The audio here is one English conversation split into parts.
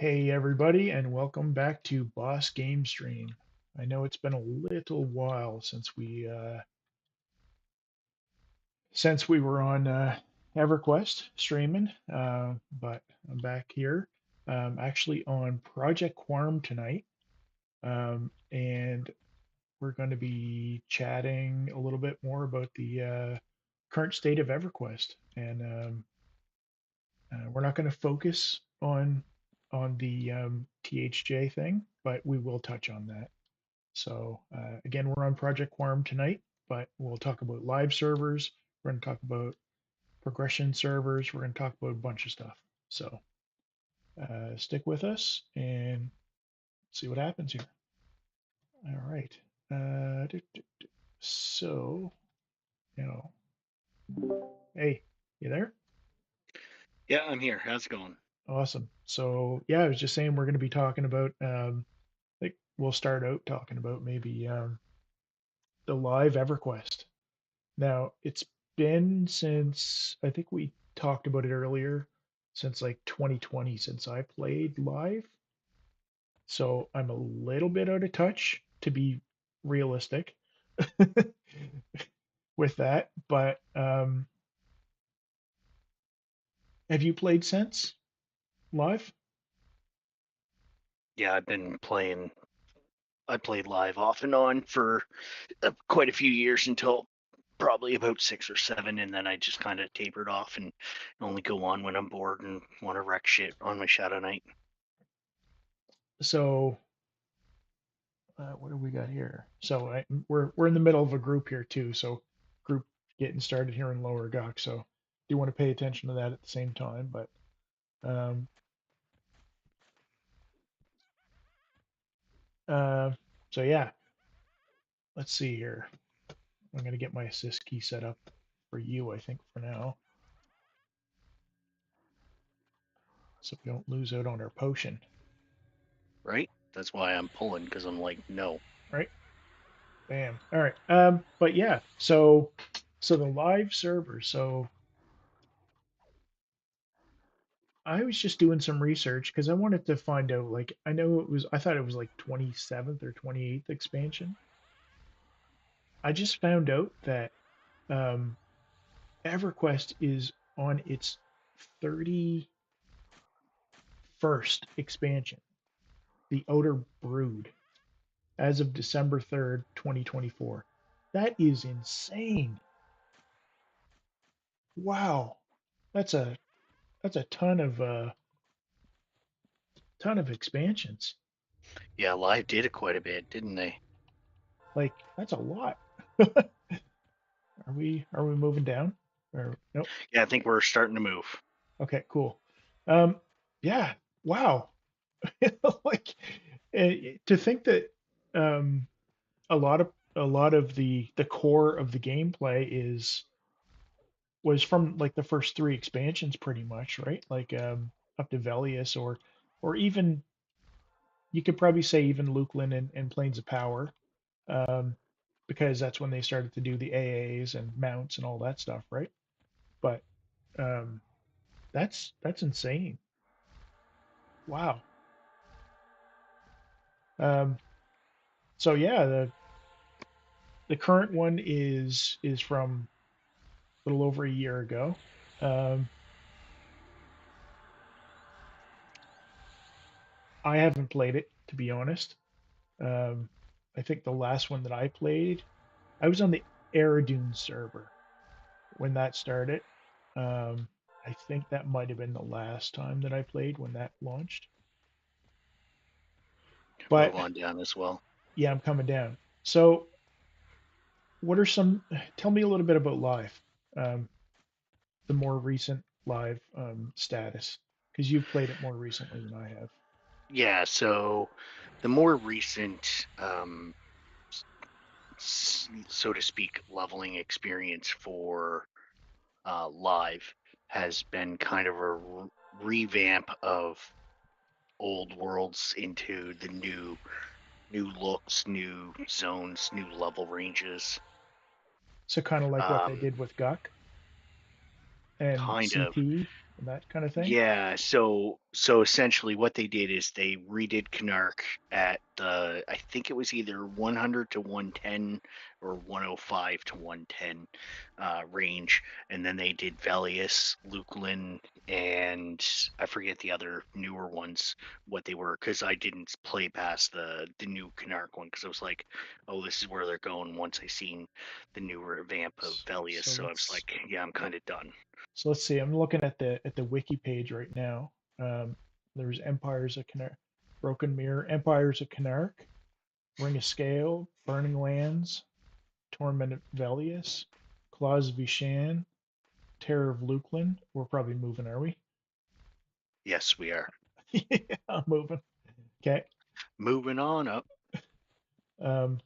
Hey everybody, and welcome back to Boss Game Stream. I know it's been a little while since we were on Everquest streaming, but I'm back here, actually on Project Quarm tonight, and we're going to be chatting a little bit more about the current state of Everquest, and we're not going to focus on the THJ thing, but we will touch on that. So again, we're on Project Quarm tonight, but we'll talk about live servers. We're going to talk about progression servers. We're going to talk about a bunch of stuff. So stick with us and see what happens here. All right. So, you know, hey, you there? Yeah, I'm here. How's it going? Awesome. So yeah, I was just saying we're going to be talking about like we'll start out talking about maybe the live EverQuest. Now, it's been since I think we talked about it earlier, since like 2020 since I played live. So I'm a little bit out of touch to be realistic with that. But have you played since live? Yeah, I played live off and on for quite a few years until probably about 6 or 7, and then I just kind of tapered off and only go on when I'm bored and want to wreck shit on my Shadow Knight. So what do we got here? So we're in the middle of a group here too. So group getting started here in Lower Gok. So do want to pay attention to that at the same time. But um, uh, so yeah, let's see here. I'm going to get my assist key set up for you, I think, for now, so we don't lose out on our potion. Right? That's why I'm pulling, because I'm like, no. Right? Bam. All right. But yeah, so the live server. So I was just doing some research because I wanted to find out. Like, I thought it was like 27th or 28th expansion. I just found out that um, EverQuest is on its 31st expansion, the Outer Brood, as of December 3rd, 2024. That is insane. Wow. That's a that's a ton of expansions. Yeah, live did it quite a bit, didn't they? Like that's a lot. Are we moving down? Or nope. Yeah, I think we're starting to move. Okay, cool. Um yeah, wow. Like to think that um a lot of the core of the gameplay is was from like the first three expansions pretty much, right? Like up to Velius or even you could probably say even Lukeland and Plains of Power, um, because that's when they started to do the AAs and mounts and all that stuff, right? But um, that's insane. Wow. Um, so yeah, the current one is from a little over a year ago. Um, I haven't played it to be honest. Um, I think the last one that I played, I was on the Aerodune server when that started. Um, I think that might have been the last time that I played when that launched. Move But on down as well. yeah, I'm coming down. So, what are some? Tell me a little bit about live, um, the more recent live status, because you've played it more recently than I have. Yeah, so the more recent, so to speak, leveling experience for live has been kind of a revamp of old worlds into the new looks, new zones, new level ranges. So kind of like what they Um, did with Guck and kind of. CT. and that kind of thing. Yeah, so essentially what they did is they redid Canark at the, I think it was either 100 to 110 or 105 to 110 range, and then they did Velius, Lukelin, and I forget the other newer ones what they were, because I didn't play past the new Canark one because I was like, oh, this is where they're going once I seen the newer revamp of Velius, So so I was let's like, yeah, I'm kind of done. so let's see. I'm looking at the wiki page right now. Um, there's Empires of Canark, Broken Mirror, Empires of Canark, Ring of Scale, Burning Lands, Torment of Velius, Claws of Vishan, Terror of Luklin. We're probably moving, are we? Yes, we are. Yeah, I'm moving. Okay. Moving on up. Um,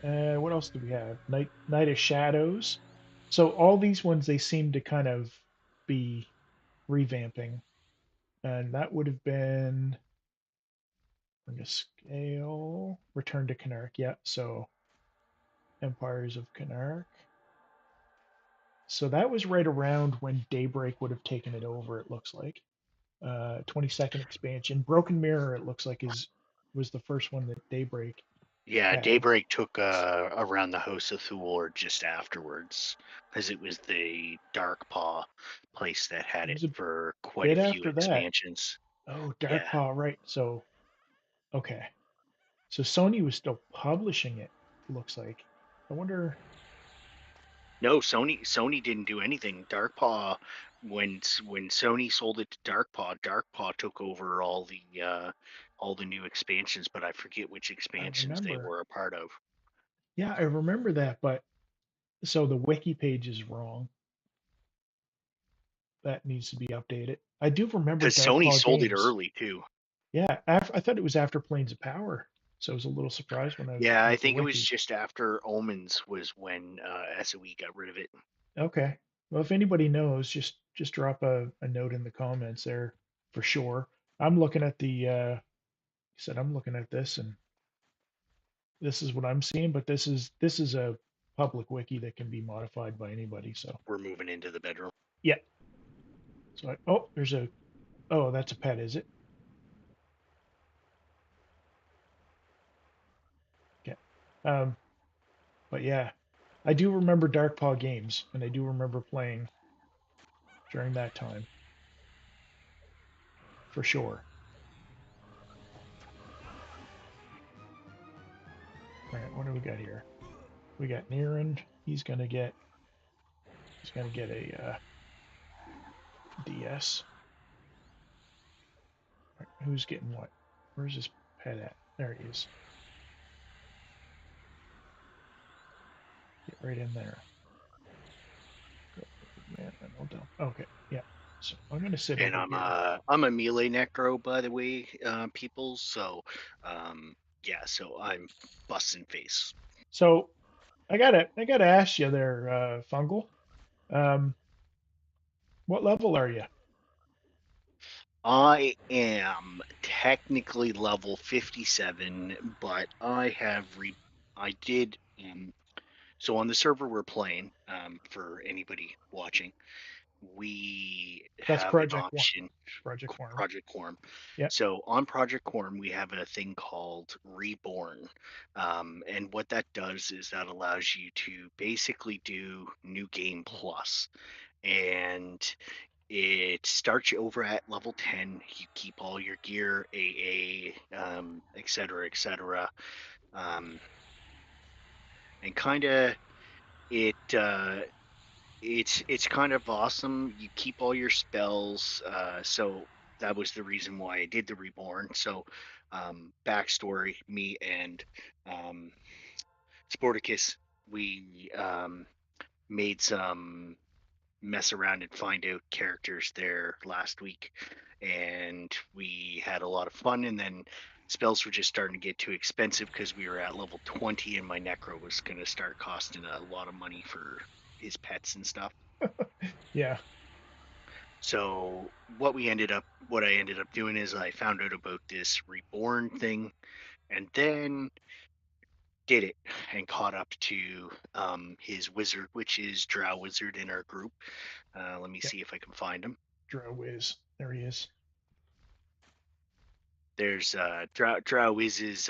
what else do we have? Night of Shadows. So all these ones they seem to kind of be revamping, and that would have been Ring of Scale, Return to Canark. Yeah. So Empires of Canark. So that was right around when Daybreak would have taken it over. It looks like 22nd expansion. Broken Mirror. It looks like is was the first one that Daybreak Yeah, had. Daybreak took around the House of Thulor just afterwards, because it was the Dark Paw place that It had it was a for quite a bit few after that. expansions. Oh, Yeah. Darkpaw, right. So, okay. So Sony was still publishing it, looks like. I wonder, No, Sony didn't do anything. Dark Paw, when Sony sold it to Dark Paw took over all the new expansions, but I forget which I expansions they remember. were a part of. Yeah, I remember that, but so the wiki page is wrong. That needs to be updated. I do remember Because Sony Darkpaw sold it games. early too. Yeah, I thought it was after Planes of Power. So I was a little surprised when I was Yeah, looking I at the think it was wiki. just after Omens was when SOE got rid of it. Okay. Well, if anybody knows, just drop a note in the comments there for sure. I'm looking at the you said I'm looking at this and this is what I'm seeing, but this is a public wiki that can be modified by anybody. So We're moving into the bedroom. yeah. So oh, there's a oh, that's a pet, is it? Okay. Um, but yeah, I do remember Darkpaw games, and I do remember playing during that time for sure. All right, what do we got here? We got Niran. He's gonna get a DS. All right, who's getting what? Where's this pet at? There he is. Get right in there. Go, man, and hold down. Okay, yeah. So I'm gonna sit And over here. I'm a melee necro, by the way, people. So yeah, so I'm busting face. So I gotta ask you there, Fungal. Um, what level are you? I am technically level 57, but I did so on the server we're playing, for anybody watching, we That's have an Project One. option. Project Quarm. Project Quarm. Yeah, So on Project Quarm, we have a thing called Reborn. And what that does is that allows you to basically do New Game Plus. And it starts you over at level 10. You keep all your gear, AA, et cetera, et cetera. Um, and kind of it it's kind of awesome. You keep all your spells. So that was the reason why I did the reborn. So backstory: me and um, Sporticus, we made some mess around and find out characters there last week, and we had a lot of fun. And then spells were just starting to get too expensive because we were at level 20, and my necro was going to start costing a lot of money for his pets and stuff. yeah. So what I ended up doing is I found out about this reborn thing, and then did it and caught up to his wizard, which is Drow Wizard in our group. Let me Yeah, see if I can find him. Drow Wiz. There he is. There's Drow Wiz is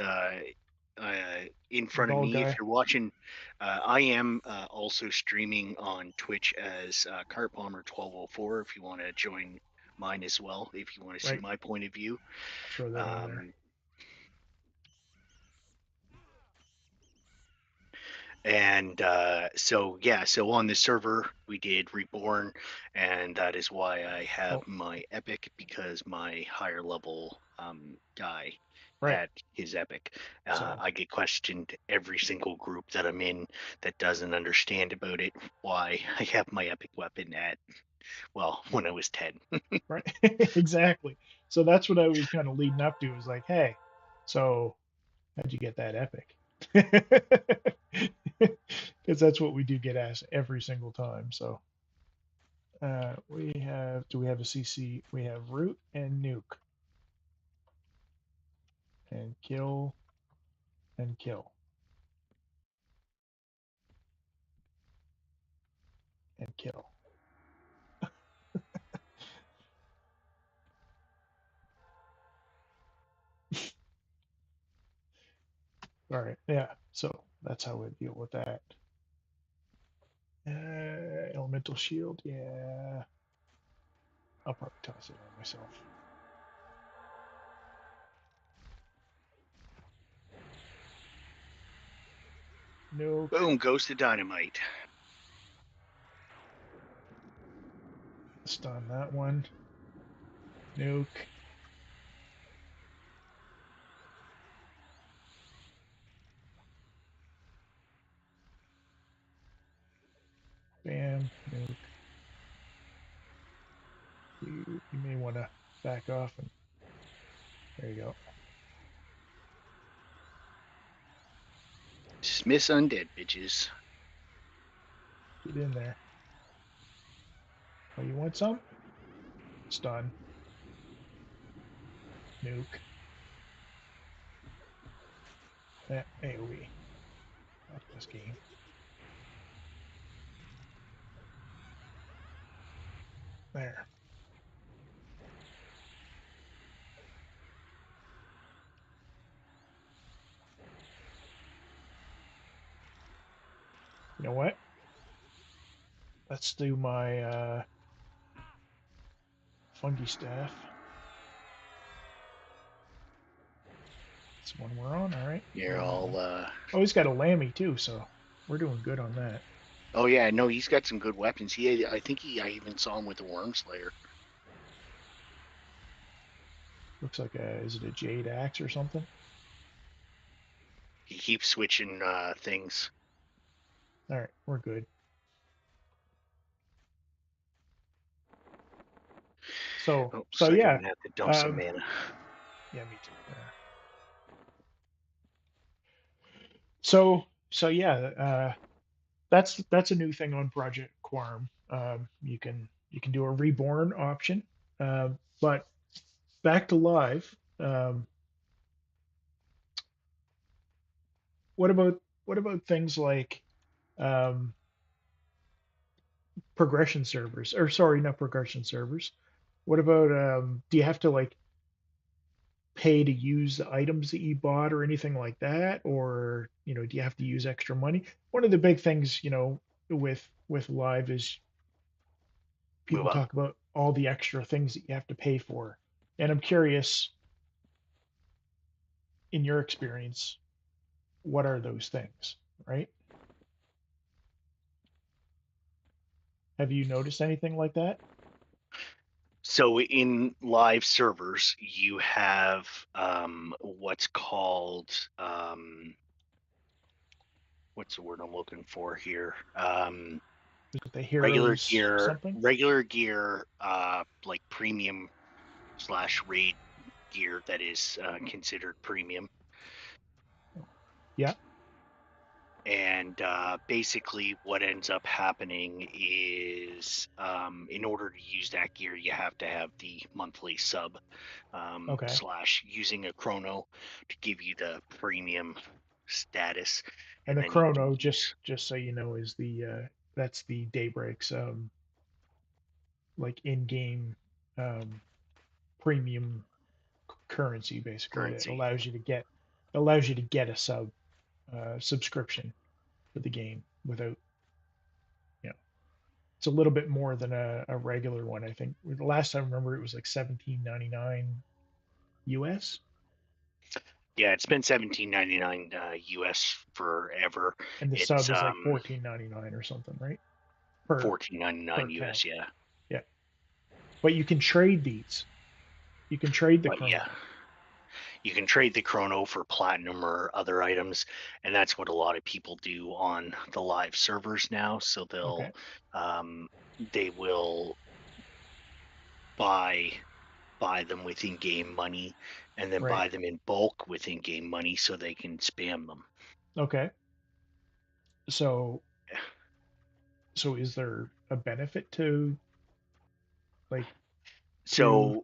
in The front of bald me. If guy. you're watching, I am also streaming on Twitch as Cart Bomber 1204. If you want to join mine as well, if you want to see Right. my point of view. I'll throw that in there. Um, And so yeah, so on the server we did Reborn, and that is why I have Oh, my epic, because my higher level guy right. had his epic. So, I get questioned every single group that I'm in that doesn't understand about it, why I have my epic weapon at, well, when I was 10. right. Exactly. So that's what I was kind of leading up to. Was like, hey, so how'd you get that epic? Because that's what we do get asked every single time. So we have, do we have a CC? We have root and nuke and kill and kill and kill. All right. Yeah. So that's how we deal with that. Elemental shield. Yeah. I'll probably toss it on myself. Nuke. Boom goes the dynamite. Stun that one. Nuke. Bam. Nuke. You may want to back off and there you go. Smith's undead, bitches. Get in there. Oh, you want some? Stun. Nuke. That AoE. That's this game. There. You know what? Let's do my fungi staff. That's the one we're on. All right. You're And all oh, he's got a lammy too, so we're doing good on that. oh yeah, no, he's got some good weapons. I think I even saw him with the Worm Slayer. Looks like a, is it a jade axe or something? He keeps switching things. All right, we're good. So, Oh, so looks like I'm yeah, gonna have to dump some um, mana. yeah, me too. So yeah, that's a new thing on Project Quarm. You can do a reborn option, but back to live. What about things like um, progression servers? Or sorry, not progression servers. What about do you have to like pay to use the items that you bought or anything like that, or do you have to use extra money? One of the big things with live is Move people up. talk about all the extra things that you have to pay for. And I'm curious, in your experience, what are those things, right? Have you noticed anything like that? So in live servers, you have what's called what's the word I'm looking for here? Is it the Regular heroes gear, something? like premium slash raid gear that is considered premium. Yeah. And basically, what ends up happening is, in order to use that gear, you have to have the monthly sub, Okay. slash using a chrono to give you the premium status, And and the then you can chrono, use. just so you know, is the that's the Daybreak's like in-game um, premium currency, basically, that Currency. allows you to get a subscription for the game without, you know, it's a little bit more than a regular one. I think the last time I remember it was like 17.99 US, Yeah, it's been 17.99 US forever. and the It's sub is like 14.99 or something, right? Per 14.99 account. US. Yeah, Yeah, but you can trade these. You can trade the but yeah, chrono. you can trade the chrono for platinum or other items, and that's what a lot of people do on the live servers now. So Okay, um, they will buy buy them with in-game money, and then right. buy them in bulk with in-game money so they can spam them. Okay. So is there a benefit like to So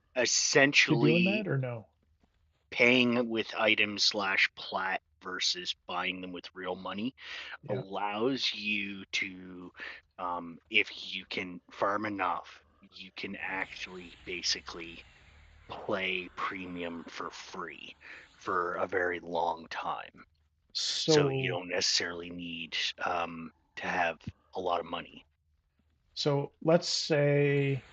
doing essentially, that or no? paying with items slash plat versus buying them with real money Yeah. allows you to, if you can farm enough, you can actually basically play premium for free for a very long time. So you So don't necessarily need to have a lot of money. let's say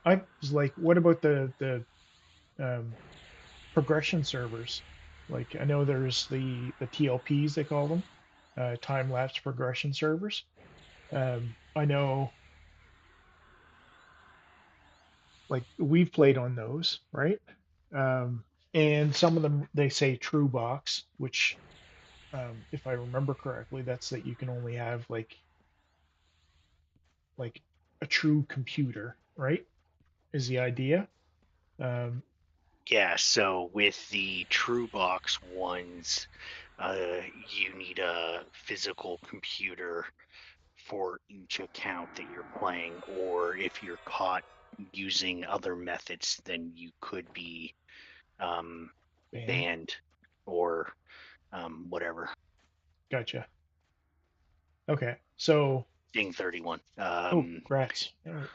I was like, what about the um, progression servers? Like I know there's the TLPs they call them, time-lapse progression servers. I know like we've played on those, right? Um, and some of them they say true box, which if I remember correctly, that's that you can only have like a true computer, right? Is the idea. Um, Yeah, so with the True Box ones, you need a physical computer for each account that you're playing, or if you're caught using other methods, then you could be um, band. banned or whatever. Gotcha. Okay. So, Ding 31. oh, grats. Oh, what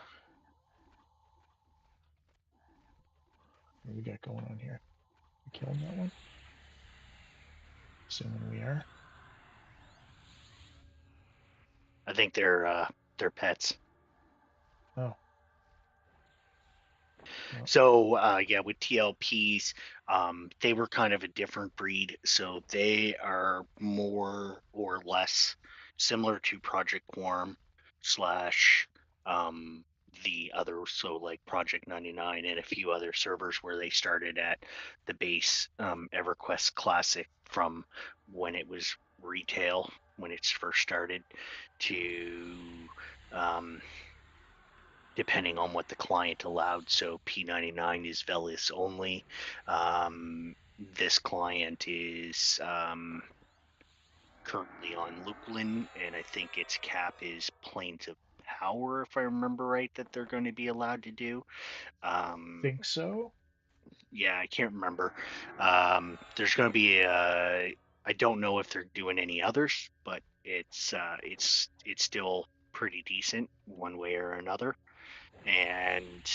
do we got going on here? We killing that one? Assuming we are. I think they're pets. Oh, well, So yeah, with TLPs, they were kind of a different breed. So they are more or less similar to Project Quarm slash um, the other, so like Project 99 and a few other servers where they started at the base Everquest Classic from when it was retail, when it's first started, to um, depending on what the client allowed. So P99 is Velis only. This client is currently on Lupulin, and I think its cap is Planes of Power, if I remember right, that they're going to be allowed to do. Um, think so. yeah, I can't remember. There's going to be I don't know if they're doing any others, but it's still pretty decent one way or another. And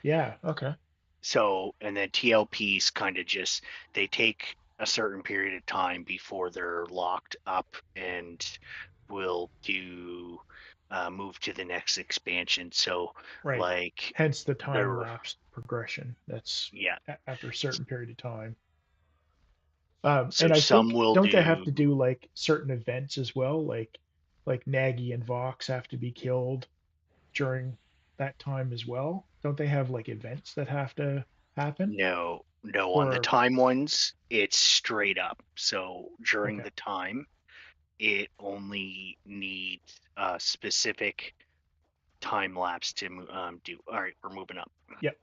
Yeah. Okay. so, and then TLPs kind of just, they take a certain period of time before they're locked up and will do move to the next expansion. So, Right. like, Hence the time they're, lapse progression. That's yeah. after a certain period of time. And So I some think will don't they have do, to do like certain events as well? Like Nagy and Vox have to be killed during that time as well. Don't they have like events that have to happen? no, on the Or time ones, it's straight up. So during okay, the time, it only needs a specific time lapse to do. All right, we're moving up. yep.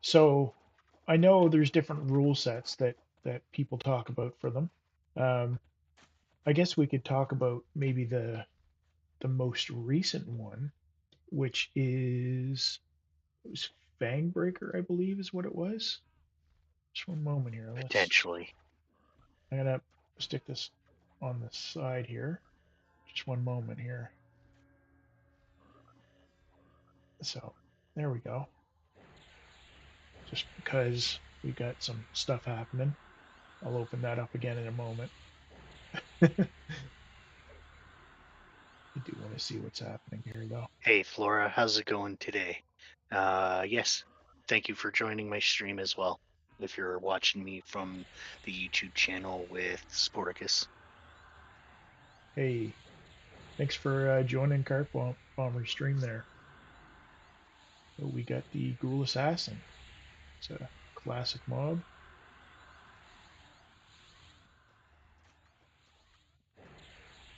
So I know there's different rule sets that people talk about for them. Um, I guess we could talk about maybe the most recent one, which is Fang Breaker, I believe is what it was. Just one moment here. Potentially. I'm gonna stick this on the side here. Just one moment here. So there we go. Just because we got some stuff happening. I'll open that up again in a moment. I do want to see what's happening here though. Hey, Flora, how's it going today? Yes, thank you for joining my stream as well. If you're watching me from the YouTube channel with Sporticus. Hey, thanks for joining Cart Bomber's stream there. So we got the Ghoul Assassin. It's a classic mob.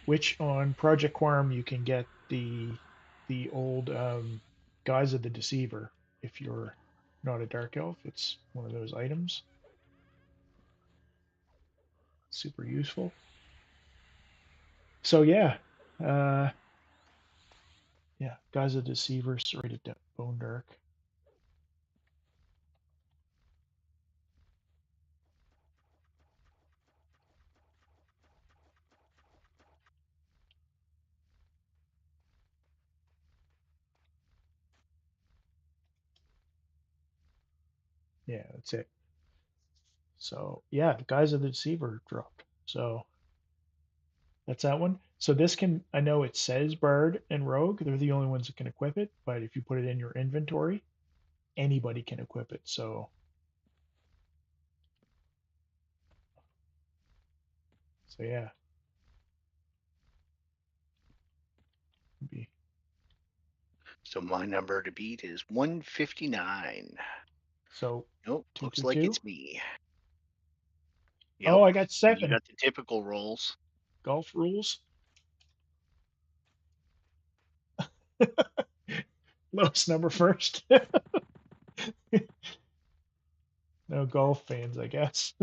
Which on Project Quarm you can get the old Guise of the Deceiver if you're not a dark elf. It's one of those items. Super useful. So uh, yeah, Guise of the Deceiver, serrated bone dark. Yeah, that's it. So yeah, the Guise of the Deceiver dropped. So that's that one. So this can, I know it says Bard and Rogue, they're the only ones that can equip it, but if you put it in your inventory, anybody can equip it. So yeah, be So my number to beat is 159. so Nope, two looks two like two. it's me. Oh, Yep, I got you 7. got the typical rolls. Golf rules. Lowest number first. No golf fans, I guess.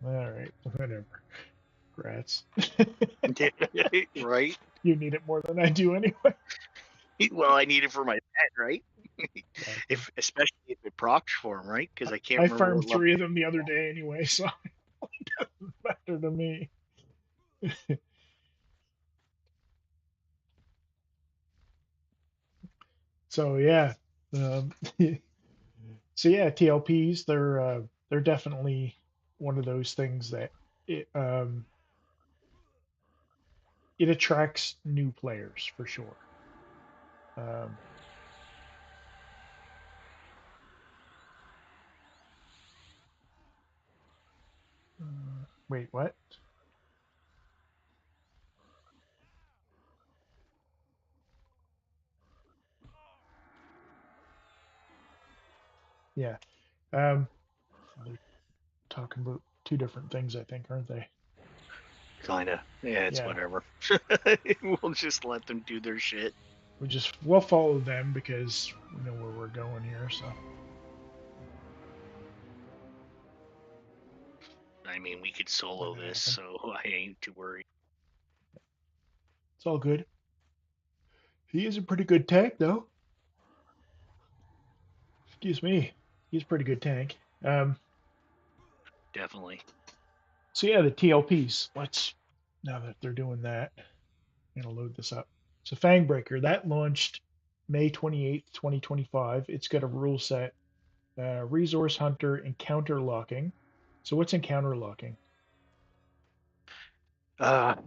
All right, whatever. Grats. Right? You need it more than I do anyway. Well, I need it for my pet, right? Exactly. If especially if it procs for him, right? Because I can't I remember farmed what level. 3 of them the other day anyway, so it doesn't matter to me. So yeah, um, so yeah, TLPs they're definitely one of those things that it it attracts new players for sure. Um, Wait, what? Yeah. Um, they're talking about 2 different things, I think, aren't they? Kinda. Yeah, it's Yeah. whatever. We'll just let them do their shit. We'll follow them because we know where we're going here, so I mean, we could not solo gonna this, happen. so I ain't too worried. It's all good. He is a pretty good tank, though. Excuse me. He's a pretty good tank. Definitely. So yeah, the TLPs. Let's now that they're doing that, I'm gonna load this up. So Fangbreaker that launched May 28th, 2025. It's got a rule set: resource hunter, encounter locking. So what's encounter locking?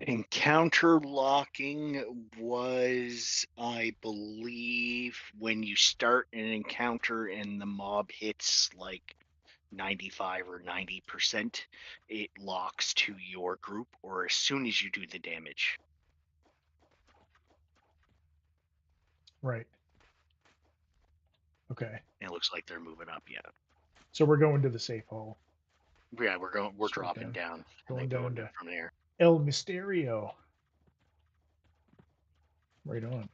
Encounter locking was, I believe, when you start an encounter and the mob hits like 95 or 90%, it locks to your group, or as soon as you do the damage. Right. Okay. And it looks like they're moving up. Yeah. So we're going to the safe hall. Yeah, we're Straight dropping down. down and then Going going down to from there. El Misterio. Right on.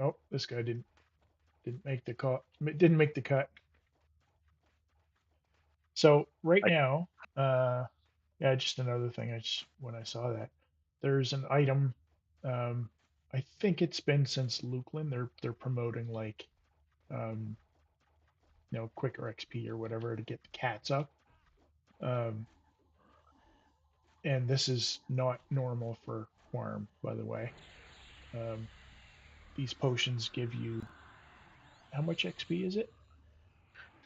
Oh, this guy didn't make the cut. Didn't make the cut. So right I, now, yeah, just another thing. I just when I saw that there's an item. Um, I think it's been since Lukeland. They're promoting like um, quicker XP or whatever to get the cats up. Um, and this is not normal for Quarm, by the way. Um, these potions give you how much XP is it?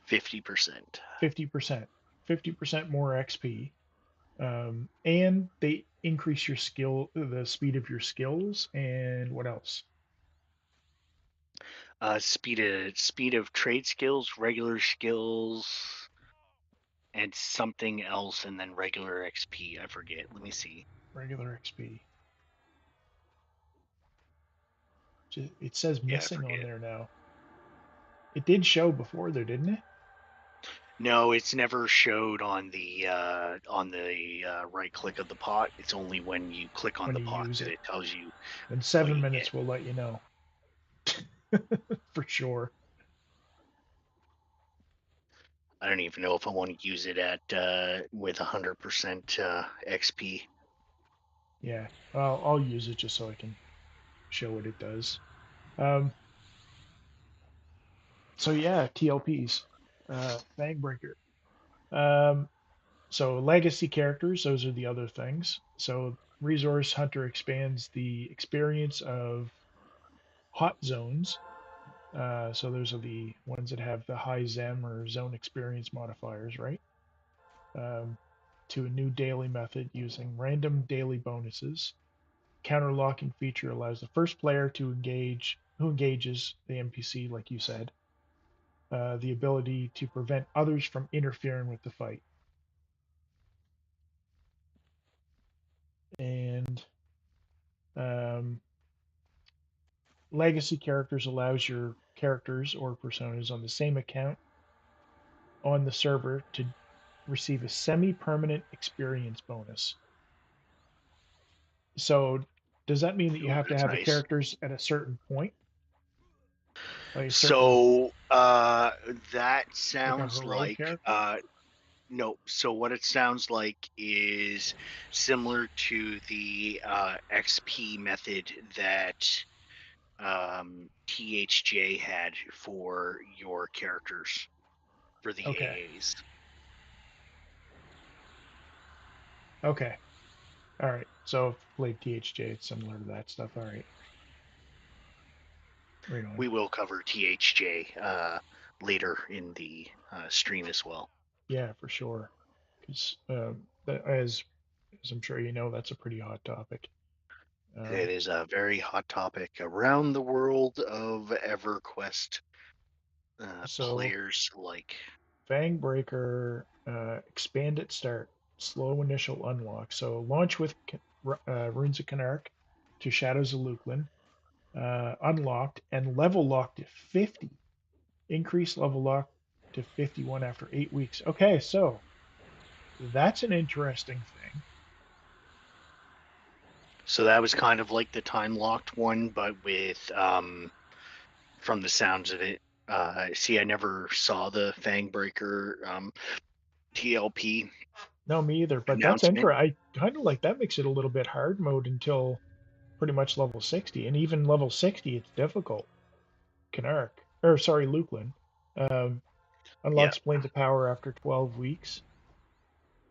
50%. 50%. 50% more XP. And they increase your skill, the speed of your skills, and what else? Speed of trade skills, regular skills, and something else, and then regular XP. I forget. Let me see. Regular XP. It says Yeah, I missing on forget. there now. It did show before there, didn't it? No, it's never showed on the right click of the pot. It's only when you click on When the you pot use that it. it tells you In what seven you get. minutes, we'll let you know for sure. I don't even know if I want to use it at with 100% XP. Yeah, I'll use it just so I can show what it does. Um, so yeah, TLPs, Fangbreaker. Um, so legacy characters, those are the other things. So Resource Hunter expands the experience of hot zones. So those are the ones that have the high ZEM or zone experience modifiers, right? Um, to a new daily method using random daily bonuses. Counter-locking feature allows the first player to engage who engages the NPC, like you said, the ability to prevent others from interfering with the fight. And um, legacy characters allows your characters or personas on the same account on the server to receive a semi-permanent experience bonus. So does that mean that you Ooh, have to that's have the nice. characters at a certain point, like a certain, So that like a sounds heroic like character? no. So what it sounds like is similar to the XP method that THJ had for your characters for the Okay, AAs. okay, all right. So if you played THJ, it's similar to that stuff. All right, right on. We will cover THJ later in the stream as well. Yeah, for sure. Because as I'm sure you know, that's a pretty hot topic. It Um, is a very hot topic around the world of EverQuest so players like. Fangbreaker, expand at start, slow initial unlock. So launch with Runes of Canark to Shadows of Luklin, unlocked and level locked to 50. Increase level lock to 51 after 8 weeks. Okay, so that's an interesting thing. So that was kind of like the time locked one, but with from the sounds of it. See, I never saw the Fangbreaker TLP No, me either, but that's announcement. interesting. I kind of like that makes it a little bit hard mode until pretty much level 60. And even level 60, it's difficult. Canark, or sorry, Luklin. Um, Yeah, unlocks Planes of Power after 12 weeks.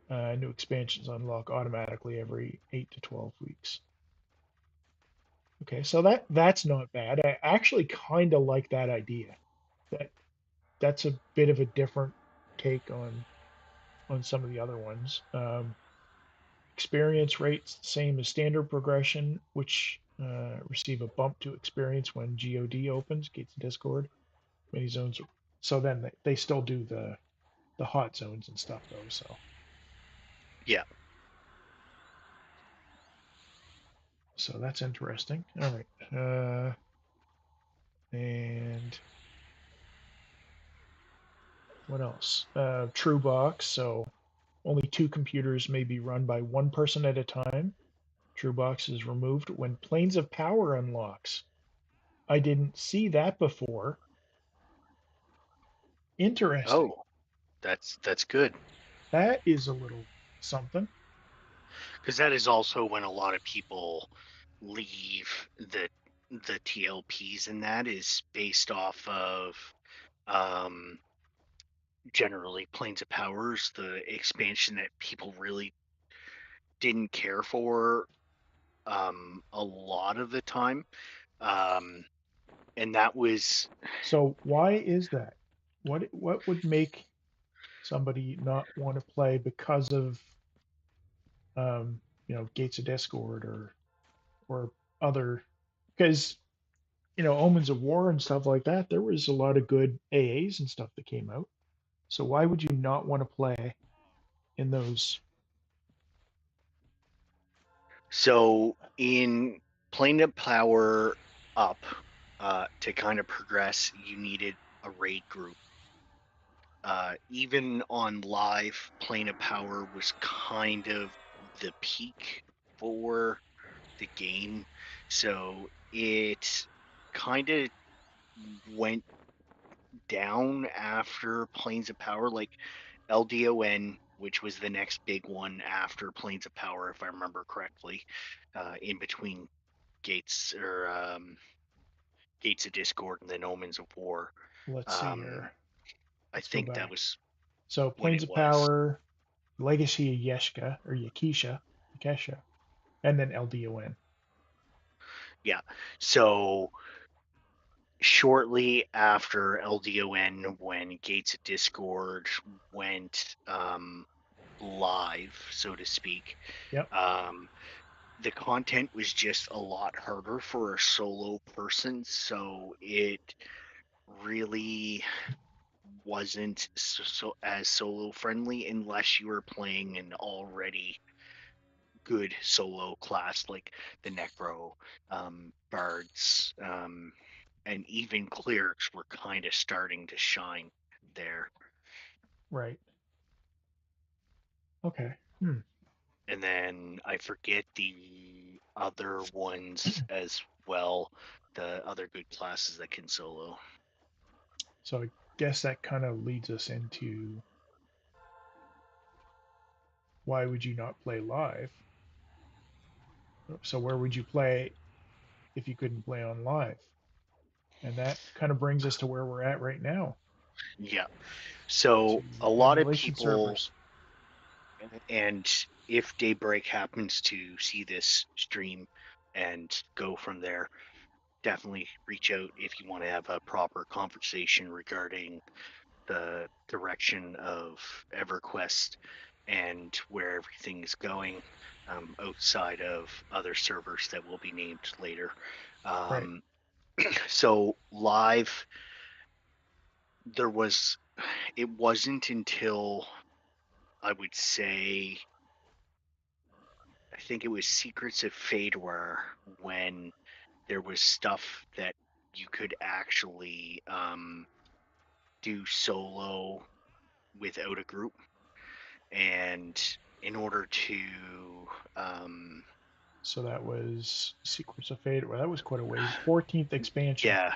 New expansions unlock automatically every 8 to 12 weeks. Okay, so that's not bad. I actually kind of like that idea. That that's a bit of a different take on some of the other ones. Experience rates same as standard progression, which receive a bump to experience when God opens, Gates of Discord, many zones. So then they still do the hot zones and stuff though. yeah. So that's interesting. All right, and what else? True box. So only two computers may be run by one person at a time. True box is removed when Planes of Power unlocks. I didn't see that before. Interesting. Oh, That's good, That is a little something. because that is also when a lot of people leave the TLPs, and that is based off of um, generally Planes of Powers, the expansion that people really didn't care for a lot of the time. Um, and that was So why is that? What would make somebody not want to play because of Gates of Discord or other because Omens of War and stuff like that, there was a lot of good AAs and stuff that came out. So why would you not want to play in those? so in Plane of Power up to kind of progress, you needed a raid group. Even on live, Plane of Power was kind of the peak for the game. So it kind of went down after Planes of Power, like LDON, which was the next big one after Planes of Power, if I remember correctly, in between Gates or Gates of Discord and then Omens of War. Let's see Um, here. I Let's go think that back. was So when Planes it of was. Power, Legacy of Yeshka or Yakesha, and then LDON. Yeah. So shortly after LDON, when Gates of Discord went live, so to speak, Yep. um, the content was just a lot harder for a solo person, so it really wasn't as solo friendly unless you were playing an already good solo class like the Necro, Bards, and even clerics were kind of starting to shine there. Right. Okay. Hmm. And then I forget the other ones as well, the other good classes that can solo. So I guess that kind of leads us into why would you not play live? So where would you play if you couldn't play on live? And that kind of brings us to where we're at right now, Yeah. to So a lot of emulation people, servers. and if Daybreak happens to see this stream and go from there, definitely reach out if you want to have a proper conversation regarding the direction of EverQuest and where everything is going, outside of other servers that will be named later. Right. Um, so live, there was, it wasn't until I would say, I think it was Secrets of Fadewar when there was stuff that you could actually do solo without a group, and in order to um, So that was Secrets of Fate. Well, that was quite a ways. 14th expansion. yeah,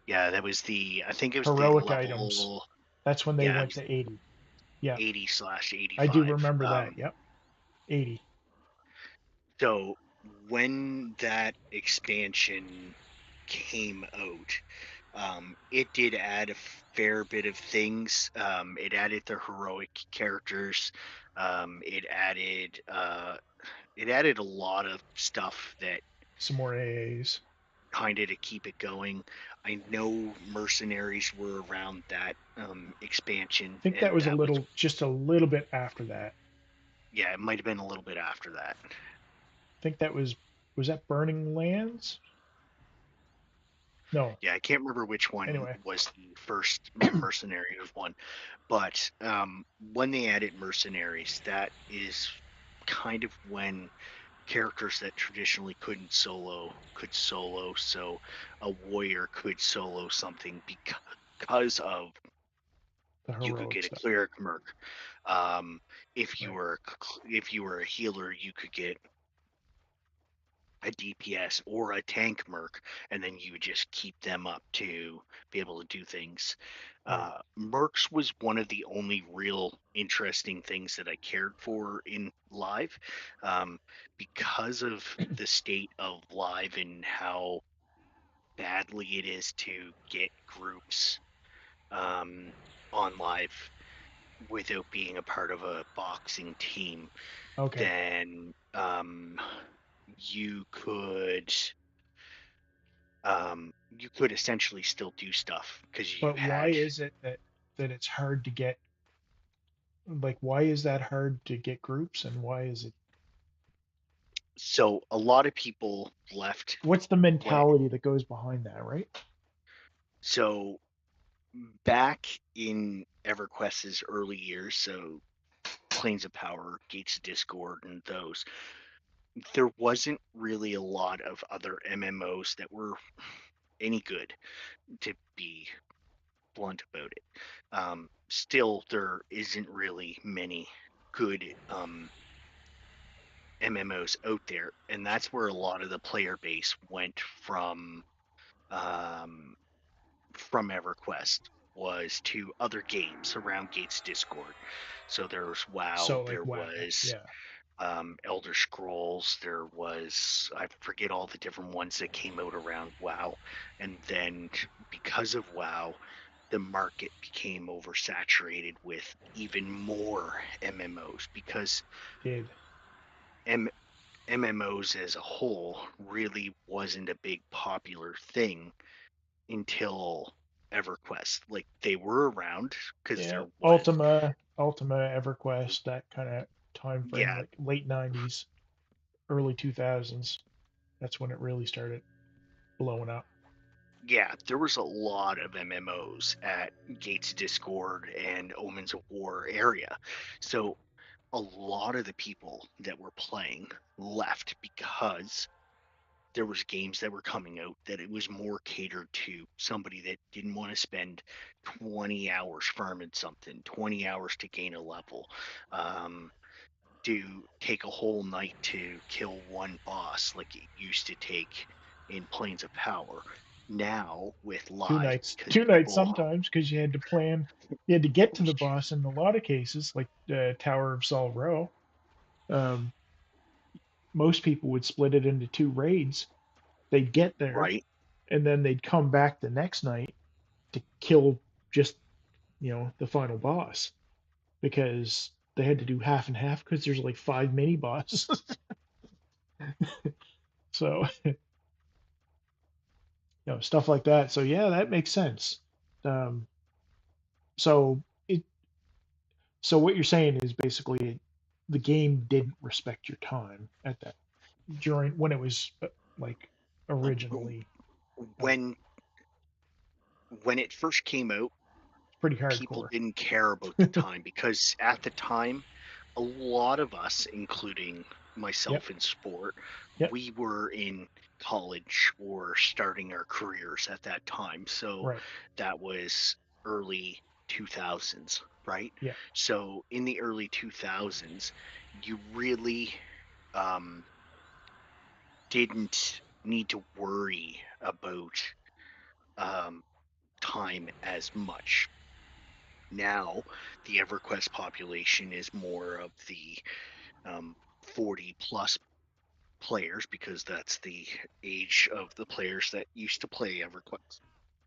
yeah, that was the, I think it was the Heroic items. level, That's when they yeah, it went was to 80. Yeah, 80/85. I do remember that. Yep. 80. So when that expansion came out, it did add a fair bit of things. It added the heroic characters. It added a lot of stuff that Some more AAs. kind of to keep it going. I know mercenaries were around that expansion, I think that and was a that was, little, just a little bit after that. yeah, it might have been a little bit after that. I think that was that Burning Lands? No. Yeah, I can't remember which one Anyway, was the first mercenary one, but when they added mercenaries, that is kind of when characters that traditionally couldn't solo could solo. So a warrior could solo something because of, the you could heroic get a stuff. cleric merc. If you Right. were if you were a healer, you could get a DPS or a tank merc, and then you would just keep them up to be able to do things. Right. Mercs was one of the only real interesting things that I cared for in live, um, because of the state of live and how badly it is to get groups um, on live without being a part of a boxing team. Okay. Then you could you could essentially still do stuff because you But why had. is it that it's hard to get, like, why is that hard to get groups, and why is it, So a lot of people left what's the when. mentality that goes behind that, right? So back in EverQuest's early years, so Planes of Power, Gates of Discord, and those, there wasn't really a lot of other MMOs that were any good, to be blunt about it. Still, there isn't really many good MMOs out there, and that's where a lot of the player base went um, from EverQuest, was to other games around Gates Discord. So there was WoW, So like there wow, was yeah, Elder Scrolls, there was, I forget all the different ones that came out around WoW, and then because of WoW, the market became oversaturated with even more MMOs because did. M- MMOs as a whole really wasn't a big popular thing until EverQuest. Like they were around because Yeah, there was, Ultima, EverQuest, that kind of time frame, yeah, like late 90s, early 2000s. That's when it really started blowing up. yeah, there was a lot of MMOs at Gates Discord and Omens of War area. So a lot of the people that were playing left because there was games that were coming out that it was more catered to somebody that didn't want to spend 20 hours farming something, 20 hours to gain a level, um, to take a whole night to kill one boss like it used to take in Planes of Power. Now with Two live, nights, because two nights people, sometimes, because you had to plan. You had to get to the boss in a lot of cases, like Tower of Sol Row. Um, Most people would split it into two raids. They'd get there, right? and then they'd come back the next night to kill just, the final boss, because they had to do half and half because there's like five mini bosses. So, stuff like that. So yeah, that makes sense. Um, so it so what you're saying is basically the game didn't respect your time at that, during when it was like originally out. When when it first came out, It's pretty people hardcore. didn't care about the time because at the time, a lot of us, including Yep. myself in sport, Yep. we were in college or starting our careers at that time. So Right. that was early 2000s, right? Yeah. So in the early 2000s, you really um, didn't need to worry about um, time as much. Now, the EverQuest population is more of the 40 plus players because that's the age of the players that used to play EverQuest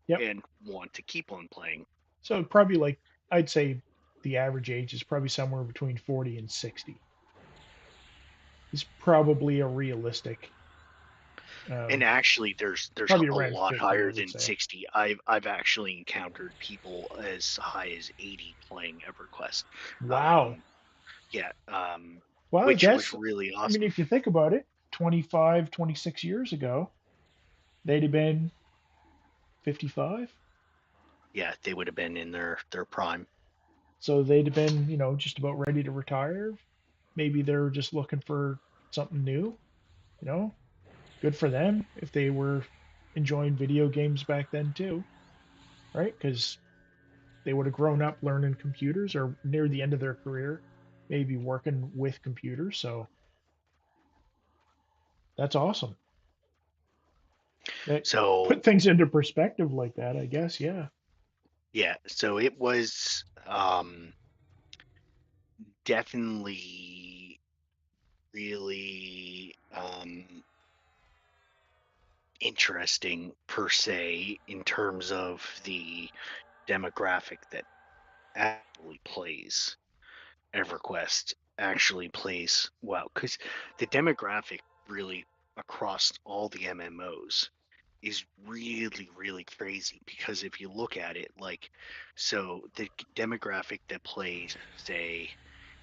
Yep. and want to keep on playing. So probably, like, I'd say the average age is probably somewhere between 40 and 60. Is probably a realistic, And um, actually, there's probably a around lot 50, I higher would than say. 60. I've actually encountered people as high as 80 playing EverQuest. Wow. Um, yeah, Well, I which was guess, really I mean, awesome. if you think about it, 25, 26 years ago, they'd have been 55. Yeah, they would have been in their prime. So they'd have been, just about ready to retire. Maybe they're just looking for something new, you know? Good for them if they were enjoying video games back then too, right? Because they would have grown up learning computers, or near the end of their career, maybe working with computers. So that's awesome. That So put things into perspective like that, I guess. Yeah, yeah, so it was definitely really interesting per se in terms of the demographic that actually plays EverQuest actually plays well, because the demographic really across all the MMOs is really really crazy, because if you look at it, like, so the demographic that plays, say,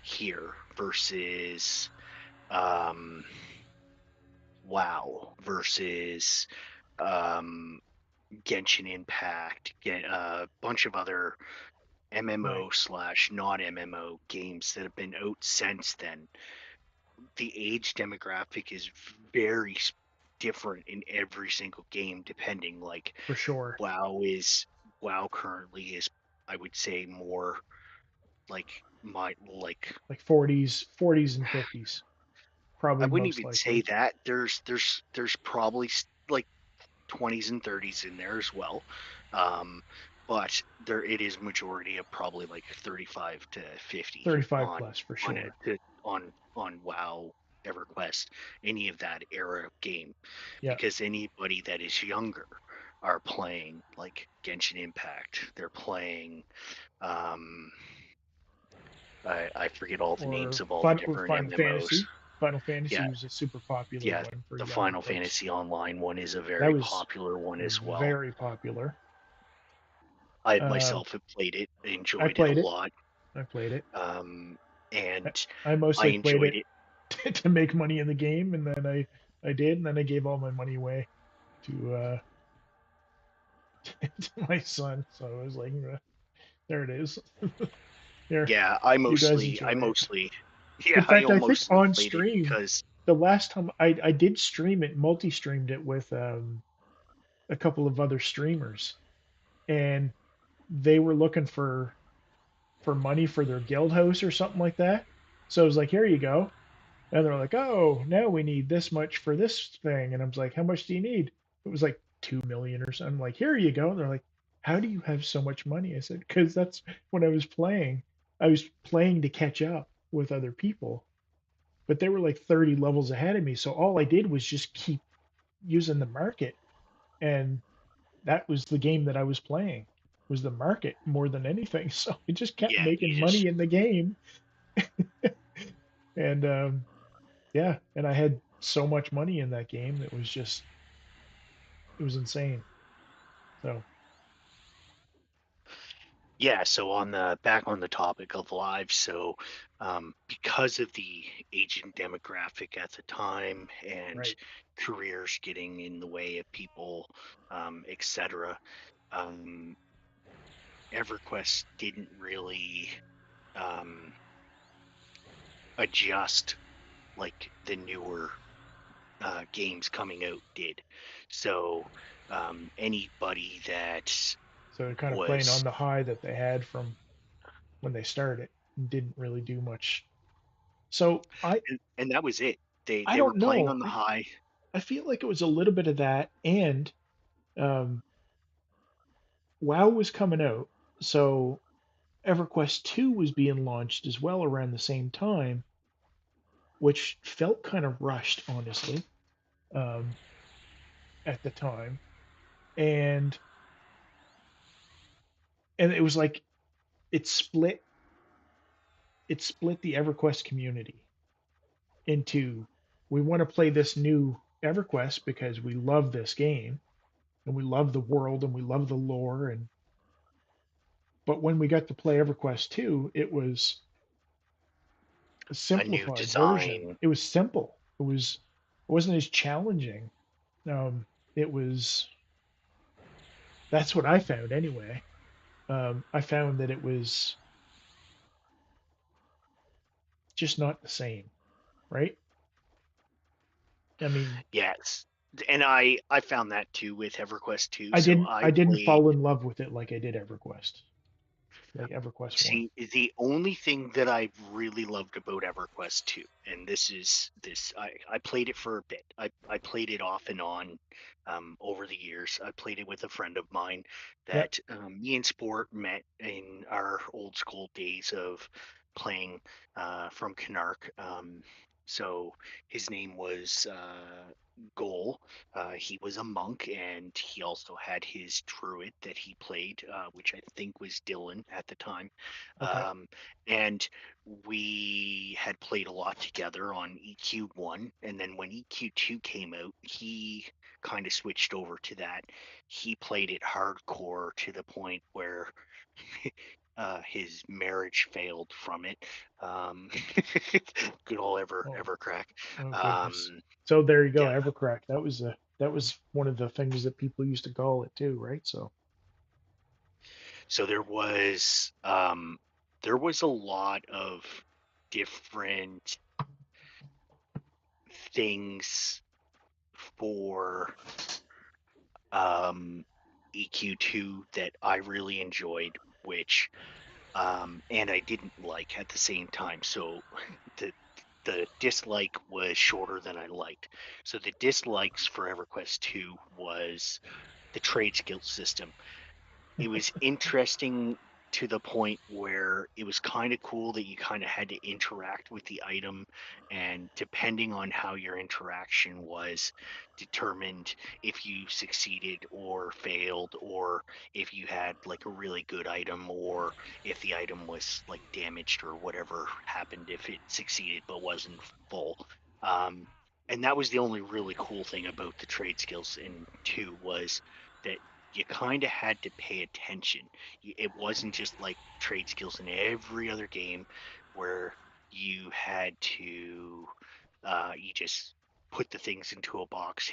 here versus um WoW versus um Genshin Impact, get a bunch of other right, MMO slash non MMO games that have been out since then. The age demographic is very different in every single game, depending. Like, for sure. WoW is WoW currently is, I would say, more like my like Like 40s and 50s, I probably wouldn't most even say likely. that. There's probably like 20s and 30s in there as well. Um, but there it is majority of probably like 35 to 50 35 on plus for on it sure. on WoW, EverQuest, any of that era of game, Yeah, because anybody that is younger are playing like Genshin Impact. They're playing um I forget all the names or of all the Final, different Final MMOs. Fantasy. Final Fantasy Yeah, was a super popular yeah, one for the younger Final folks. Fantasy Online one is a That very was popular one as well. very popular. I Um, myself have played it, I enjoyed it a played it. lot, I played it. um, I and I I mostly played enjoyed it it. to make money in the game, and then I did, and then I gave all my money away to to my son. So I was like, there it is. Here, Yeah, you guys enjoy it. yeah, In I fact, I think mostly on played it stream, because the last time I did stream it, multi-streamed it with a couple of other streamers, and they were looking for money for their guild house or something like that. So I was like, here you go. And they're like, oh, now we need this much for this thing. And I was like, how much do you need? It was like 2 million or something. I'm like, here you go. And they're like, how do you have so much money? I said, because that's when I was playing. I was playing to catch up with other people, but they were like 30 levels ahead of me. So all I did was just keep using the market. And that was the game that I was playing, was the market more than anything. So I just kept yeah, making you money just in the game. And yeah, and I had so much money in that game that was just, it was insane. So yeah. So on the back on the topic of live, so because of the aging demographic at the time and right. careers getting in the way of people, etc. Um, EverQuest didn't really um, adjust like the newer games coming out did. So anybody that So they're kind of playing on was, the high that they had from when they started and didn't really do much. So and that was it. I They were don't playing know. on the high. I feel like it was a little bit of that, and um, WoW was coming out, so EverQuest 2 was being launched as well around the same time, which felt kind of rushed, honestly, um, at the time. And it was like it split it split the EverQuest community into, we want to play this new EverQuest because we love this game and we love the world and we love the lore, and but when we got to play EverQuest 2, it was a A new simplified version. design. It was simple. It wasn't as challenging. Um, it was, that's what I found anyway. I found that it was just not the same, right? I mean, Yes, and I found that too with EverQuest 2. I So didn't I I didn't played. fall in love with it like I did EverQuest. like EverQuest 1. See, the only thing that I really loved about EverQuest 2, and I played it for a bit. I played it off and on over the years. I played it with a friend of mine Yep. that me and Sport met in our old school days of playing from Canark. So his name was Goal. He was a monk, and he also had his druid that he played, which I think was Dylan at the time. Okay. Um, and we had played a lot together on EQ1, and then when EQ2 came out, he kind of switched over to that. He played it hardcore to the point where his marriage failed from it. Um, good old Oh, Evercrack. oh goodness. Um, So there you go, yeah, Evercrack. That was one of the things that people used to call it too, right? So so there was a lot of different things for um, EQ2 that I really enjoyed, which and I didn't like at the same time. So the the dislike was shorter than I liked. So the dislikes for EverQuest 2 was the trade skill system. It was interesting to the point where it was kind of cool that you kind of had to interact with the item, and depending on how your interaction was determined if you succeeded or failed, or if you had like a really good item, or if the item was like damaged, or whatever happened if it succeeded but wasn't full. um, and that was the only really cool thing about the trade skills in 2, was that you kind of had to pay attention. It wasn't just like trade skills in every other game where you had to you just put the things into a box,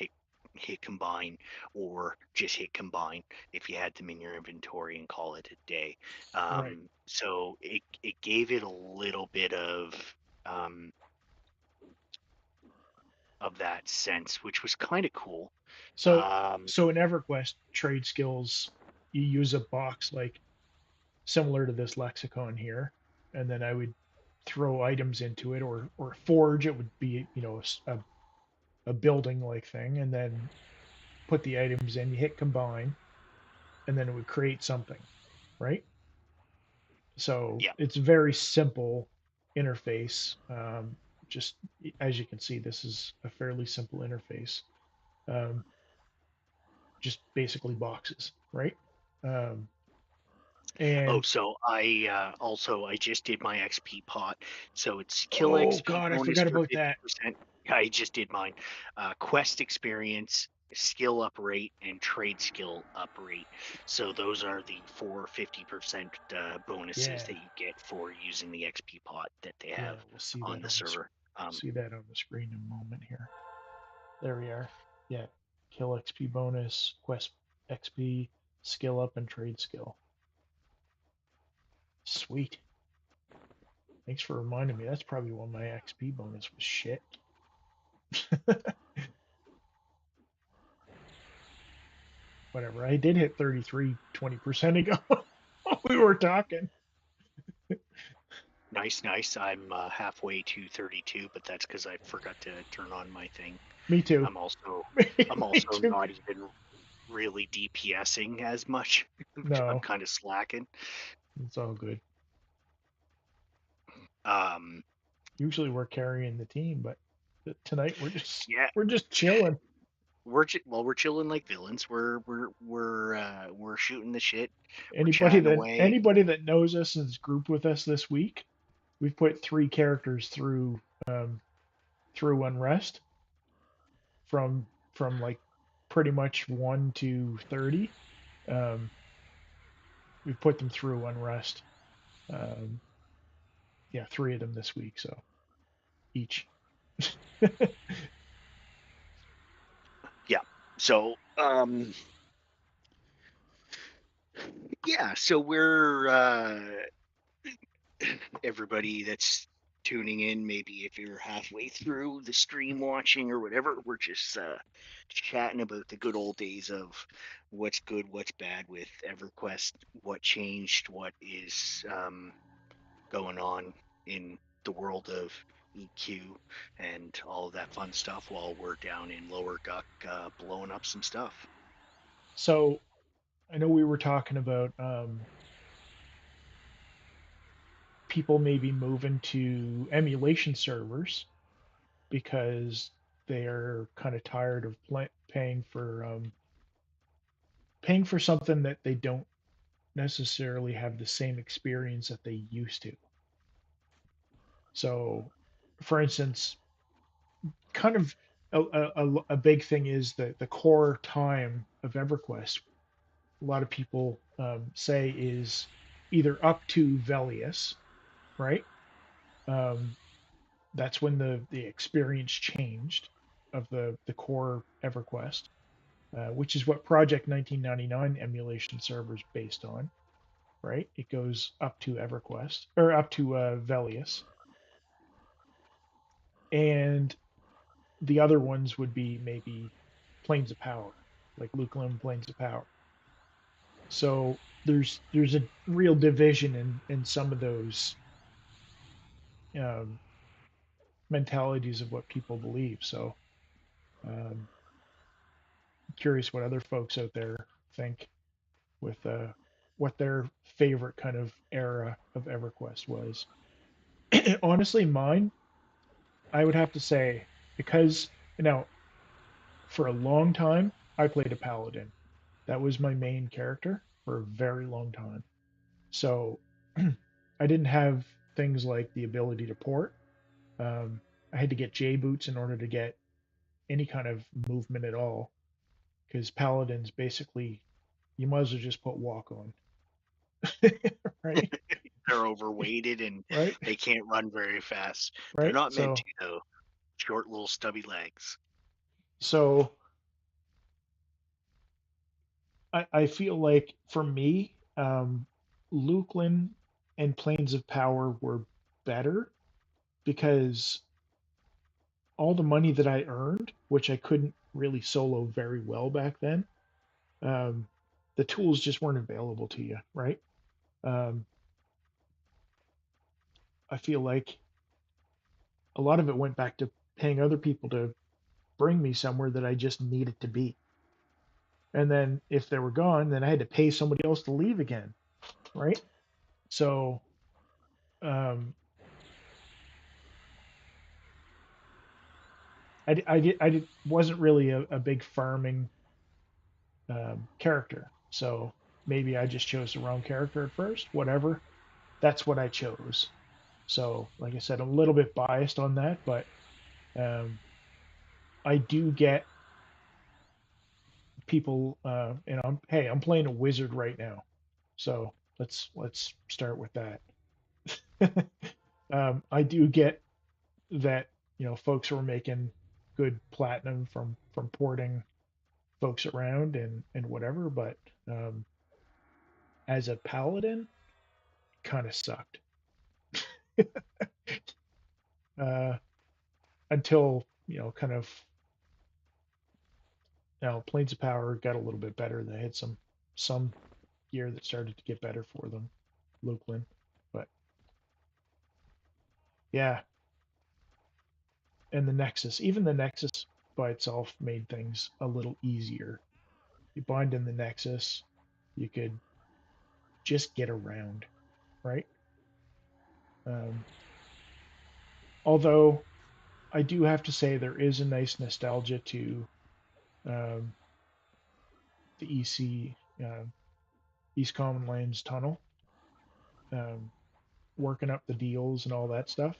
hit combine, or just hit combine if you had them in your inventory and call it a day. right. So it gave it a little bit um, of that sense, which was kind of cool. So Um, so in EverQuest trade skills, you use a box like similar to this lexicon here, and then I would throw items into it, or forge. It would be a building like thing, and then put the items in. You hit combine, and then it would create something, right? So yeah. it's very simple interface. Just as you can see, this is a fairly simple interface. Um, just basically boxes, right? Um, Oh, and so I just did my XP pot. So it's kill oh XP god, I bonus forgot for about that. 50%. I just did mine. Quest experience, skill up rate, and trade skill up rate. So those are the 50% bonuses Yeah, that you get for using the XP pot that they yeah, have we'll see on that the on the server. see that on the screen in a moment here. There we are. Yeah, kill XP bonus, quest XP, skill up, and trade skill. Sweet. Thanks for reminding me. That's probably when my XP bonus was shit. Whatever. I did hit 33 20% ago. We were talking. Nice, nice. I'm halfway to 32, but that's because I forgot to turn on my thing. Me too. I'm also Me too. not even really DPSing as much. I'm No, kind of slacking. it's all good. Um, Usually we're carrying the team, but tonight we're just yeah, we're just chilling. we're chilling like villains. We're shooting the shit. We're Anybody chatting that away. anybody that knows us and has grouped with us this week, we've put three characters um, through unrest from like pretty much 1 to 30. Um, we've put them through unrest. Um, yeah, three of them this week, so each. Yeah. So yeah. So we're everybody that's tuning in, maybe if you're halfway through the stream watching or whatever, we're just chatting about the good old days of what's good, what's bad with EverQuest, what changed, what is going on in the world of EQ and all of that fun stuff while we're down in Lower Duck blowing up some stuff. So I know we were talking about people maybe moving to emulation servers because they're kind of tired of paying for something that they don't necessarily have the same experience that they used to. So, for instance, kind of a big thing is that the core time of EverQuest, a lot of people say is either up to Velius, right? Um, that's when the experience changed of the core EverQuest, which is what Project 1999 emulation server is based on, right? It goes up to EverQuest or up to Velius, and the other ones would be maybe Planes of Power, like Luke Lim Planes of Power. So there's a real division in some of those um, mentalities of what people believe. So um, curious what other folks out there think with what their favorite kind of era of EverQuest was. Honestly, mine, I would have to say, because now for a long time I played a paladin. That was my main character for a very long time. So I didn't have things like the ability to port. Um, I had to get J boots in order to get any kind of movement at all, because paladins basically you might as well just put walk on, right? They're overweighted and Right? they can't run very fast. They're Right? not meant to, So though. Short little stubby legs. so I feel like for me, Lukeland and Planes of Power were better because all the money that I earned, which I couldn't really solo very well back then, um, the tools just weren't available to you, right? Um, I feel like a lot of it went back to paying other people to bring me somewhere that I just needed to be. And then if they were gone, then I had to pay somebody else to leave again, right? So um, wasn't really a big farming character. So maybe I just chose the wrong character at first. Whatever, that's what I chose. So, like I said, I'm a little bit biased on that, but um, I do get people, hey, I'm playing a wizard right now, so let's start with that. I do get that folks who are making good platinum from porting folks around and whatever, but um, as a paladin, kind of sucked uh, until kind of Planes of Power got a little bit better. They had some gear that started to get better for them, Lukeland. But yeah, and the Nexus, even the Nexus by itself made things a little easier. You bind in the Nexus, you could just get around, right? Um, although I do have to say there is a nice nostalgia to um, the East Common Lands tunnel, um, working up the deals and all that stuff.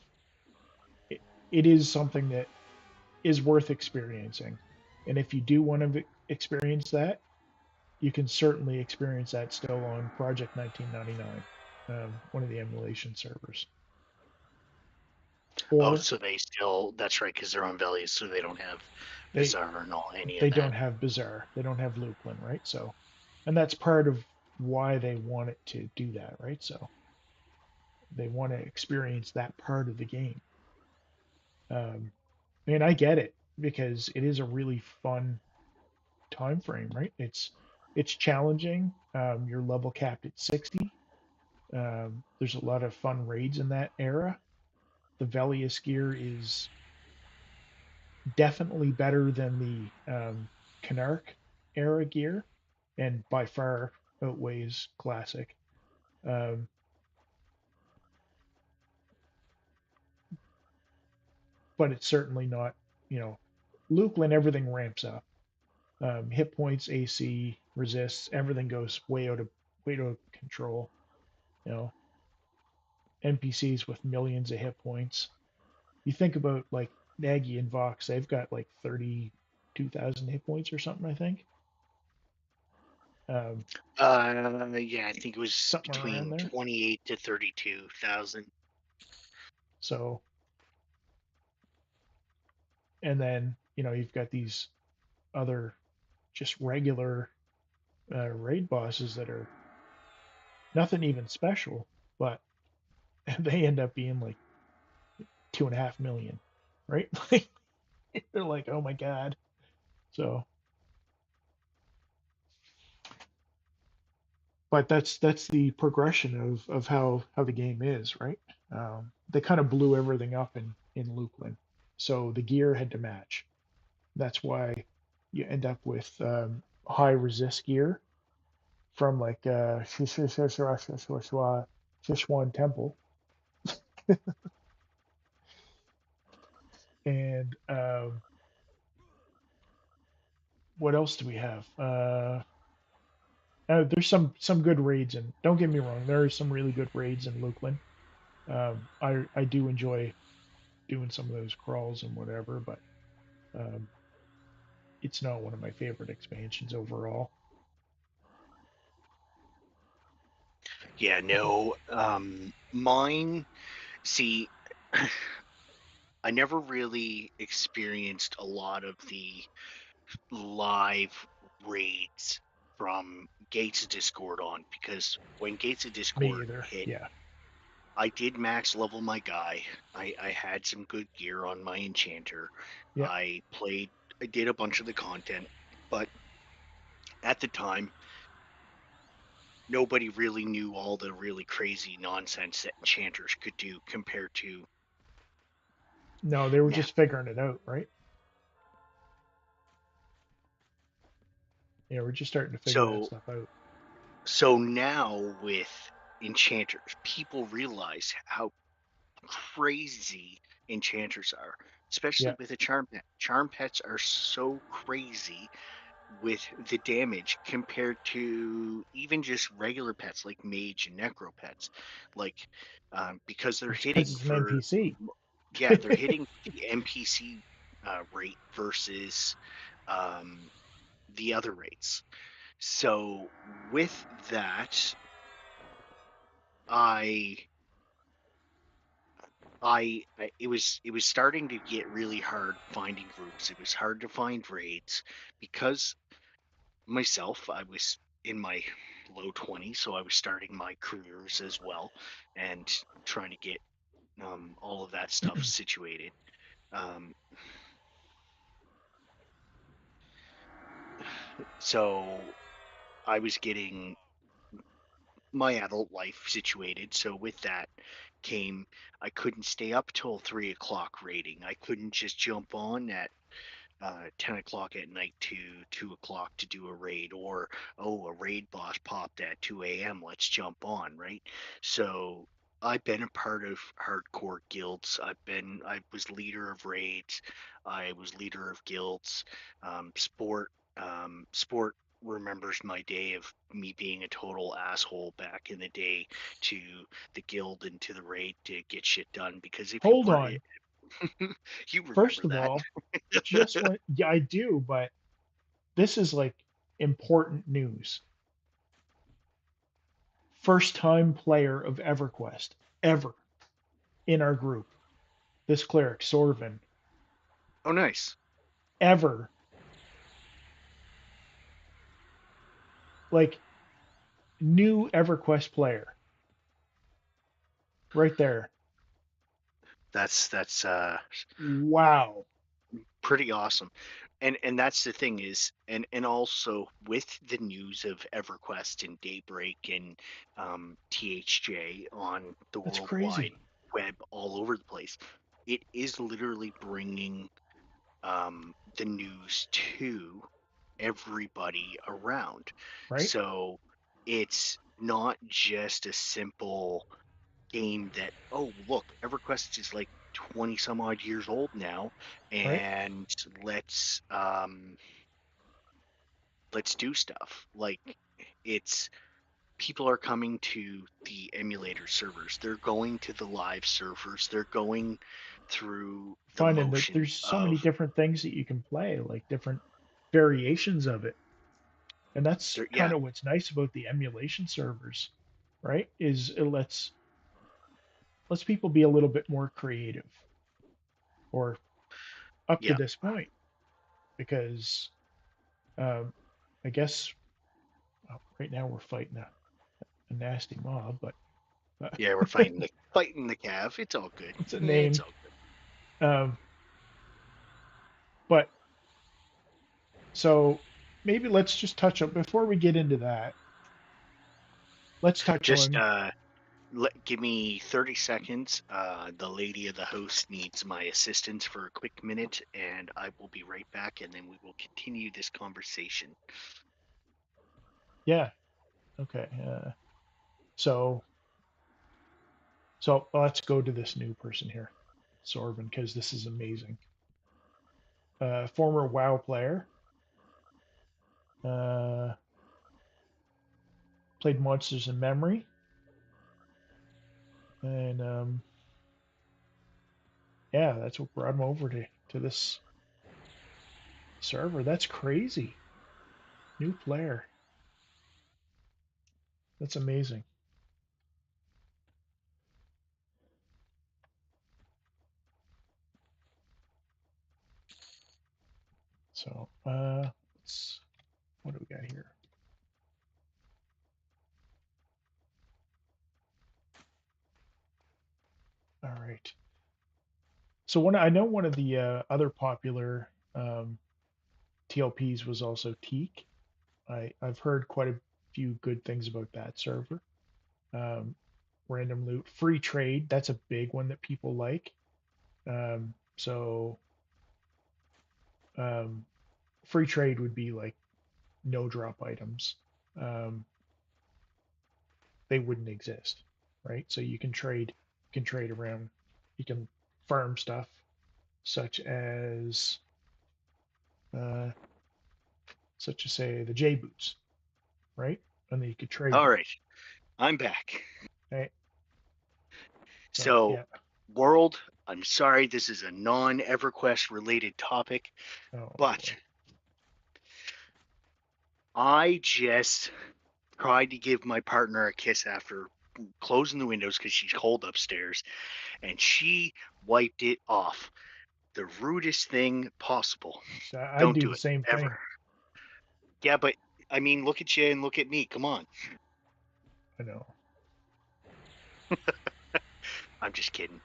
It, it is something that is worth experiencing. And if you do want to experience that, you can certainly experience that still on Project 1999, one of the emulation servers. Oh, Or so they still, that's right, because they're on Velies, so they don't have they Bizarre and all any of they don't that. have Bizarre, they don't have Lukeland, right? So, and that's part of why they wanted to do that, right? So, They want to experience that part of the game. Um, and I get it because it is a really fun time frame, right? It's challenging. You're level capped at 60. There's a lot of fun raids in that era. The Velius gear is definitely better than the Canarch era gear, and by far outweighs Classic. Um, but it's certainly not, you know, Lukeland, everything ramps up. Hit points, AC, resists, everything goes way out of control. You know, NPCs with millions of hit points. You think about like Nagy and Vox, they've got like 32,000 hit points or something, I think. Um, Yeah, I think it was something around between there. 28 to 32,000. So, and then, you know, you've got these other just regular raid bosses that are nothing even special, but they end up being like 2.5 million, right? They're like, oh my god. So, but that's the progression of how the game is, right? They kind of blew everything up in Lukeland, so the gear had to match. That's why you end up with high resist gear from like Sichuan Temple, and what else do we have? There's some good raids, and don't get me wrong, there are some really good raids in Lukeland. I do enjoy doing some of those crawls and whatever, but um, it's not one of my favorite expansions overall. Yeah, no. Mine, see, I never really experienced a lot of the live raids from Gates of Discord on, because when Gates of Me Discord either. hit, Yeah. I did max level my guy. I had some good gear on my enchanter. Yeah. I did a bunch of the content, but at the time, nobody really knew all the really crazy nonsense that enchanters could do compared to No, they were now. just figuring it out, right? Yeah, we're just starting to figure that So stuff out. so now with enchanters, people realize how crazy enchanters are, especially Yeah. with a charm pet. Charm pets are so crazy with the damage compared to even just regular pets like mage and necro pets, like because they're It's because hitting it's an for, NPC. yeah, they're hitting the NPC rate versus um, the other rates. So with that, I it was starting to get really hard finding groups. It was hard to find raids because myself, I was in my low 20s, so I was starting my careers as well and trying to get all of that stuff situated. Um, so I was getting my adult life situated. So with that came, I couldn't stay up till 3 o'clock raiding. I couldn't just jump on at 10 o'clock at night to 2 o'clock to do a raid, or oh, a raid boss popped at 2 a.m., let's jump on, right? So I've been a part of hardcore guilds. I was leader of raids, I was leader of guilds. Sport remembers my day of me being a total asshole back in the day to the guild and to the raid to get shit done, because if you Hold weren't, on. you remember First of that. all, just when, yeah, I do, but this is like important news. First time player of EverQuest ever in our group. This cleric, Sorvin, Oh, nice. ever, like, new EverQuest player. right there. That's Wow. pretty awesome. And that's the thing is, and also with the news of EverQuest and Daybreak and THJ on the That's World Wide crazy, Web all over the place, it is literally bringing the news to everybody around. right? So it's not just a simple game that, oh, look, EverQuest is like 20 some odd years old now, Right? and let's do stuff. Like, it's people are coming to the emulator servers, they're going to the live servers, they're going through the Finding that motion there's so of many different things that you can play, like different variations of it. And that's their, yeah, kind of what's nice about the emulation servers, right? Is it lets people be a little bit more creative, or up to yeah, this point, because um, I guess well, right now we're fighting a nasty mob, but yeah, we're fighting the calf. It's all good. it's a It's name. all good. Um, but so maybe let's just touch on before we get into that. Let's touch Just on give me 30 seconds. The lady of the house needs my assistance for a quick minute, and I will be right back, and then we will continue this conversation. yeah. Okay. So so let's go to this new person here, Sorvin, because this is amazing. Former WoW player. Uh, played Monsters in Memory, and yeah, that's what brought him over to this server. That's crazy. New player. That's amazing. So let's what do we got here? All right. So I know one of the other popular TLPs was also Teak. I've heard quite a few good things about that server. Um, random loot, free trade. That's a big one that people like. So um, free trade would be like no drop items. Um, they wouldn't exist, right? So you can trade around, you can farm stuff such as uh, such as say the J boots, right? And then you could trade All them, right, I'm back. right? So So, yeah. world, I'm sorry, this is a non-EverQuest related topic, Oh but boy. I just tried to give my partner a kiss after closing the windows because she's cold upstairs, and she wiped it off. The rudest thing possible. So I Don't do do the it same ever. thing. Yeah, but I mean, look at you and look at me. Come on. I know. I'm just kidding.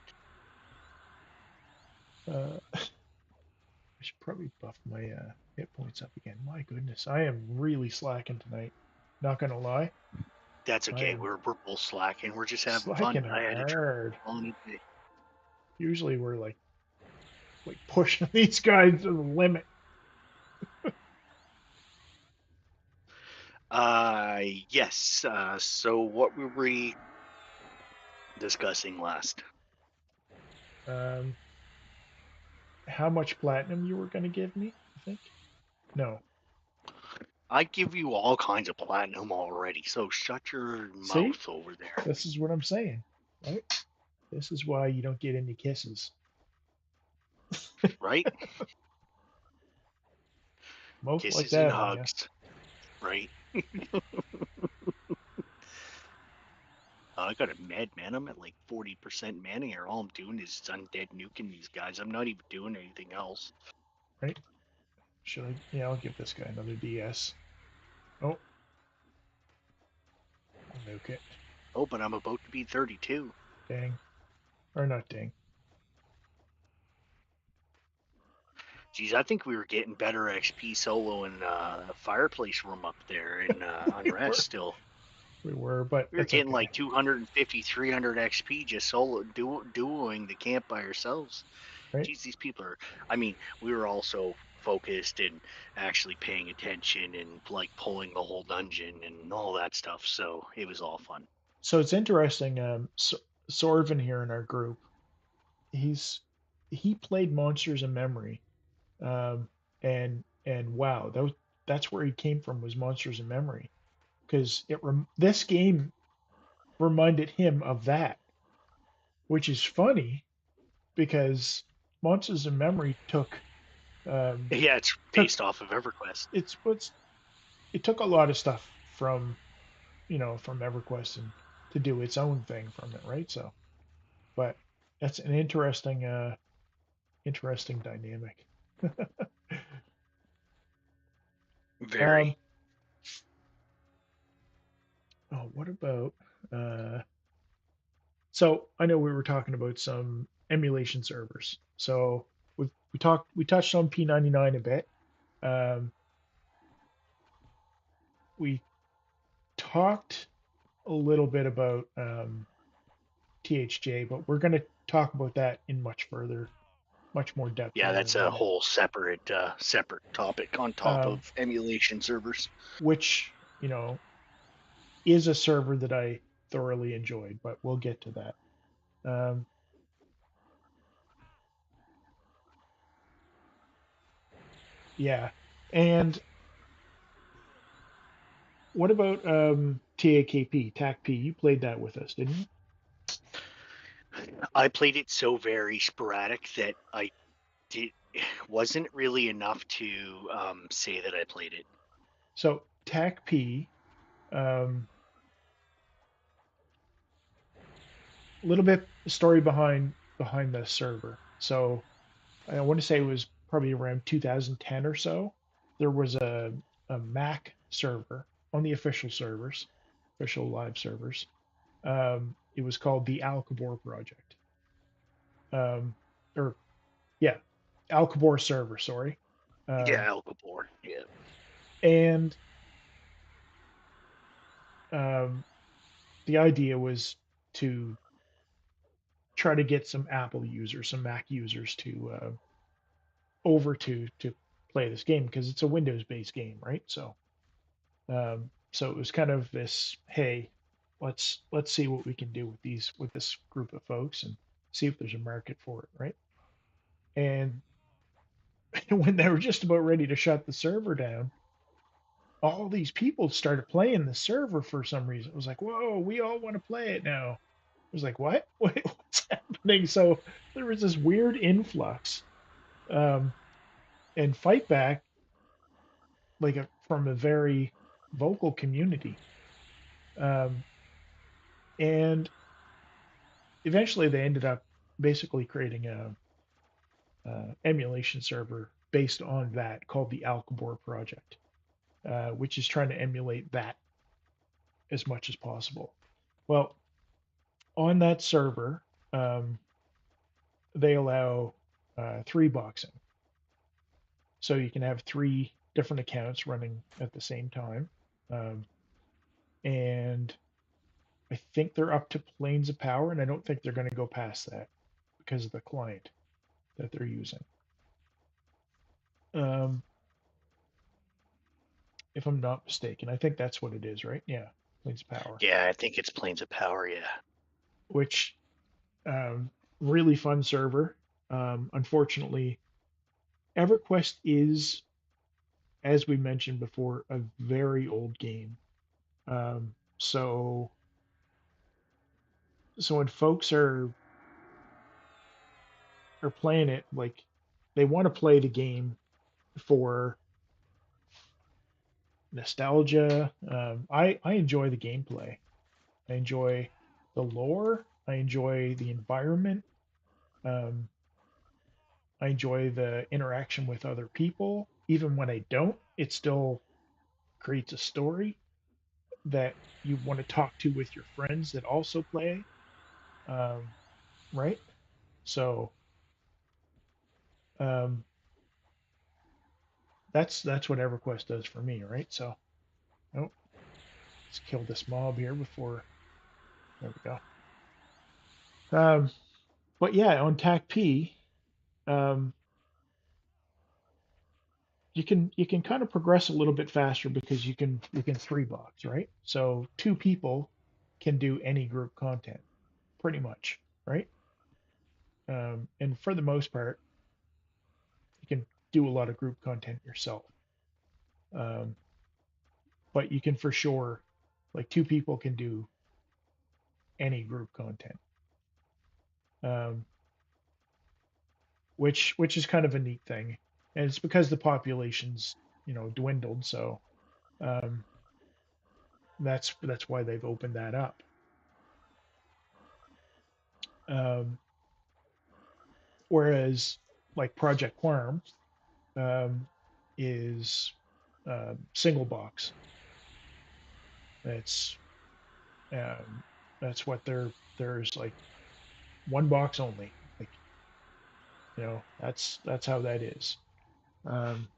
I should probably buff my hit points up again. My goodness, I am really slacking tonight. Not gonna lie, That's I okay. am We're both slacking. We're just having fun. slacking I had to try hard. on it. Usually we're like pushing these guys to the limit. Yes. So what were we discussing last? Um, how much platinum you were gonna give me? I think. No. I give you all kinds of platinum already, so shut your See, mouth over there, this is what I'm saying, right? This is why you don't get any kisses. right? Most like Kisses and that on you, hugs, right? I got a med, man. I'm at like 40% mana here. All I'm doing is undead nuking these guys. I'm not even doing anything else. right? Should I? Yeah, I'll give this guy another DS. Oh, I'll nuke it. Oh, but I'm about to be 32. Dang. Or not dang. Geez, I think we were getting better XP solo in the fireplace room up there in we Unrest were. still. We were, but We were that's getting okay. like 250, 300 XP just solo duoing the camp by ourselves. Right? Geez, these people are. I mean, we were also focused and actually paying attention and like pulling the whole dungeon and all that stuff. So it was all fun. So it's interesting. Sorvin here in our group, he's he played Monsters in Memory, um, and wow, that's where he came from was Monsters in Memory because this game reminded him of that, which is funny because Monsters in Memory um, Yeah, it's took based off of EverQuest. what's it took a lot of stuff from from EverQuest and to do its own thing from it, right? So, but that's an interesting dynamic. um, Very. oh, what about uh, so I know we were talking about some emulation servers. So we touched on P99 a bit. Um, we talked a little bit about THJ, but we're going to talk about that in much more depth Yeah, here in that's a a minute. whole separate topic on top Um, of emulation servers. which is a server that I thoroughly enjoyed, but we'll get to that. Um, yeah, and what about TAKP, TACP? You played that with us, didn't you? I played it so very sporadic that I did wasn't really enough to say that I played it. So TACP, a little bit story behind the server. So I want to say it was probably around 2010 or so. There was a Mac server on the official servers, official live servers. It was called the Alcabor Project. Um, or yeah, Alcabor server, sorry. Yeah, Um, Alcapor. Yeah. and um, the idea was to try to get some Apple users, some Mac users to over to play this game because it's a Windows-based game, right? So it was kind of this, hey, let's see what we can do with this group of folks and see if there's a market for it, right? And when they were just about ready to shut the server down, all these people started playing the server for some reason. It was like, whoa, we all want to play it now. It was like, what? Wait, what's happening? So there was this weird influx um, and fight back, from a very vocal community. Um, and eventually they ended up basically creating a emulation server based on that called the Alcabor project, which is trying to emulate that as much as possible. Well, on that server, um, they allow three boxing. So you can have three different accounts running at the same time. Um, and I think they're up to planes of power, and I don't think they're going to go past that because of the client that they're using. Um, if I'm not mistaken, I think that's what it is, right? Yeah, planes of power, Yeah, I think it's Planes of Power. Yeah. which really fun server. Unfortunately, EverQuest is, as we mentioned before, a very old game. So when folks are playing it, like they want to play the game for nostalgia. I enjoy the gameplay. I enjoy the lore. I enjoy the environment. Um, I enjoy the interaction with other people. Even when I don't, it still creates a story that you want to talk to with your friends that also play. um, right? So um, that's what EverQuest does for me, right? So oh, let's kill this mob here before. There we go. But yeah, on TAC-P, um, you can kind of progress a little bit faster because you can three box, right? So two people can do any group content pretty much, right? And for the most part, you can do a lot of group content yourself. Um, but you can for sure, like two people can do any group content, um, which is kind of a neat thing, and it's because the population's dwindled, so um, that's why they've opened that up. Um, whereas like Project Quarm um, is single box. It's um, that's what there's like one box only. Like that's how that is. Um,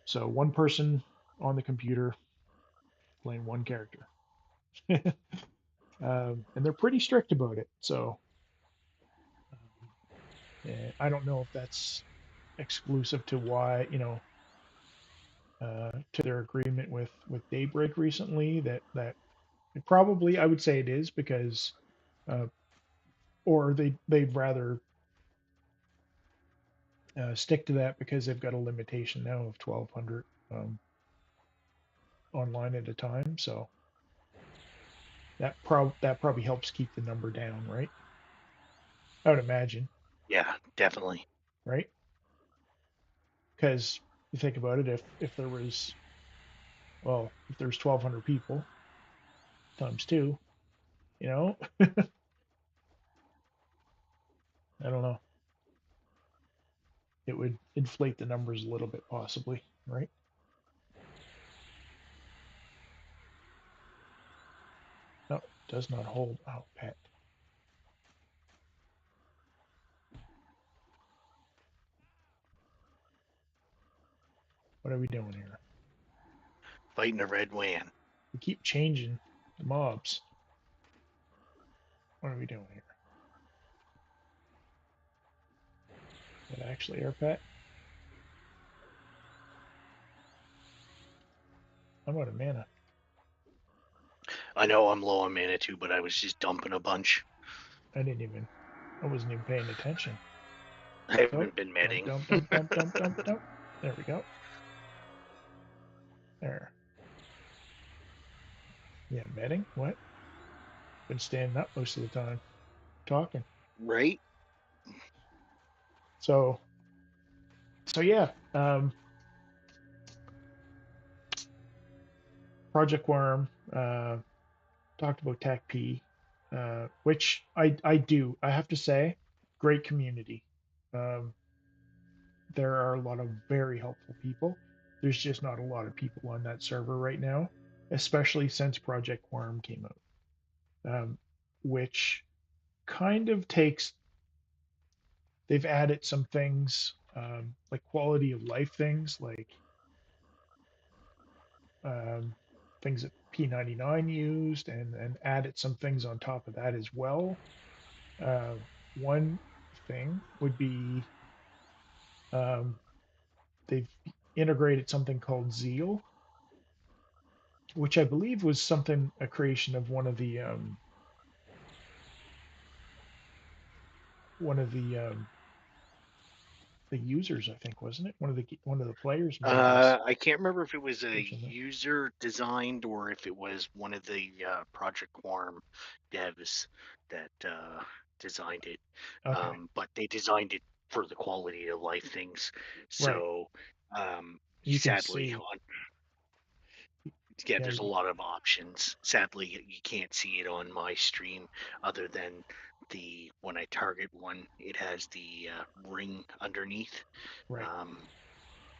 so one person on the computer playing one character, and they're pretty strict about it. So I don't know if that's exclusive to why to their agreement with Daybreak recently. That probably I would say it is because uh, or they'd rather stick to that because they've got a limitation now of 1,200 online at a time. So that probably helps keep the number down, right? I would imagine, Yeah, definitely. right? Because you think about it, if there was if there's 1,200 people times two, you know, I don't know, it would inflate the numbers a little bit possibly, right? No, does not hold. Oh, pet. What are we doing here? Fighting a red wan. We keep changing the mobs. What are we doing here? Is that actually our pet? I'm out of mana. I know I'm low on mana too, but I was just dumping a bunch. I wasn't even paying attention. I So haven't been dump, medding. dump, dump, dump, dump, dump, dump. There we go. There. Yeah, betting. What? Been standing up most of the time, talking. Right? So, so yeah. Project Worm. Talked about TAC-P, which I do. I have to say, great community. Um, there are a lot of very helpful people. There's just not a lot of people on that server right now, especially since Project Worm came out, which kind of takes. They've added some things like quality of life things, like um, things that P99 used, and added some things on top of that as well. Uh, one thing would be um, they've integrated something called Zeal, which I believe was something a creation of one of the users, I think, wasn't it? One of the players might have I can't remember if it was a or something. user designed or if it was one of the Project Quarm devs that designed it. Okay, But they designed it for the quality of life things. right. So You can sadly, see, yeah, yeah, there's a lot of options. Sadly, you can't see it on my stream other than the when I target one, it has the ring underneath right. um,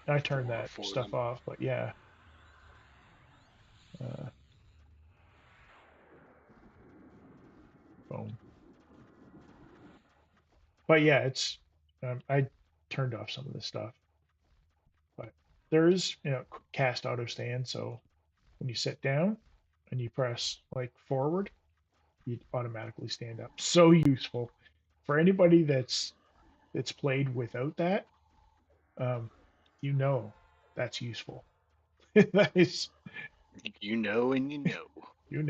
I turned for that stuff them. off, but yeah, uh, boom. But yeah, it's I turned off some of this stuff, but there is cast auto stand. So when you sit down and you press like forward, you automatically stand up. So useful for anybody that's played without that. Um, you know that's useful. That is, You know, and you know. you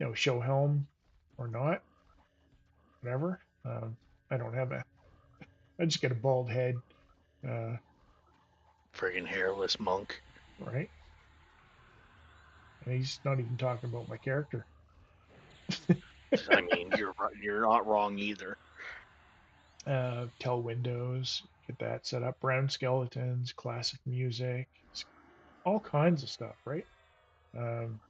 know, show helm or not, whatever. I don't have a. I just get a bald head, uh, Friggin' hairless monk. right? And he's not even talking about my character. I mean, you're not wrong either. Tell windows, get that set up. Brown skeletons, classic music, all kinds of stuff, right? Um,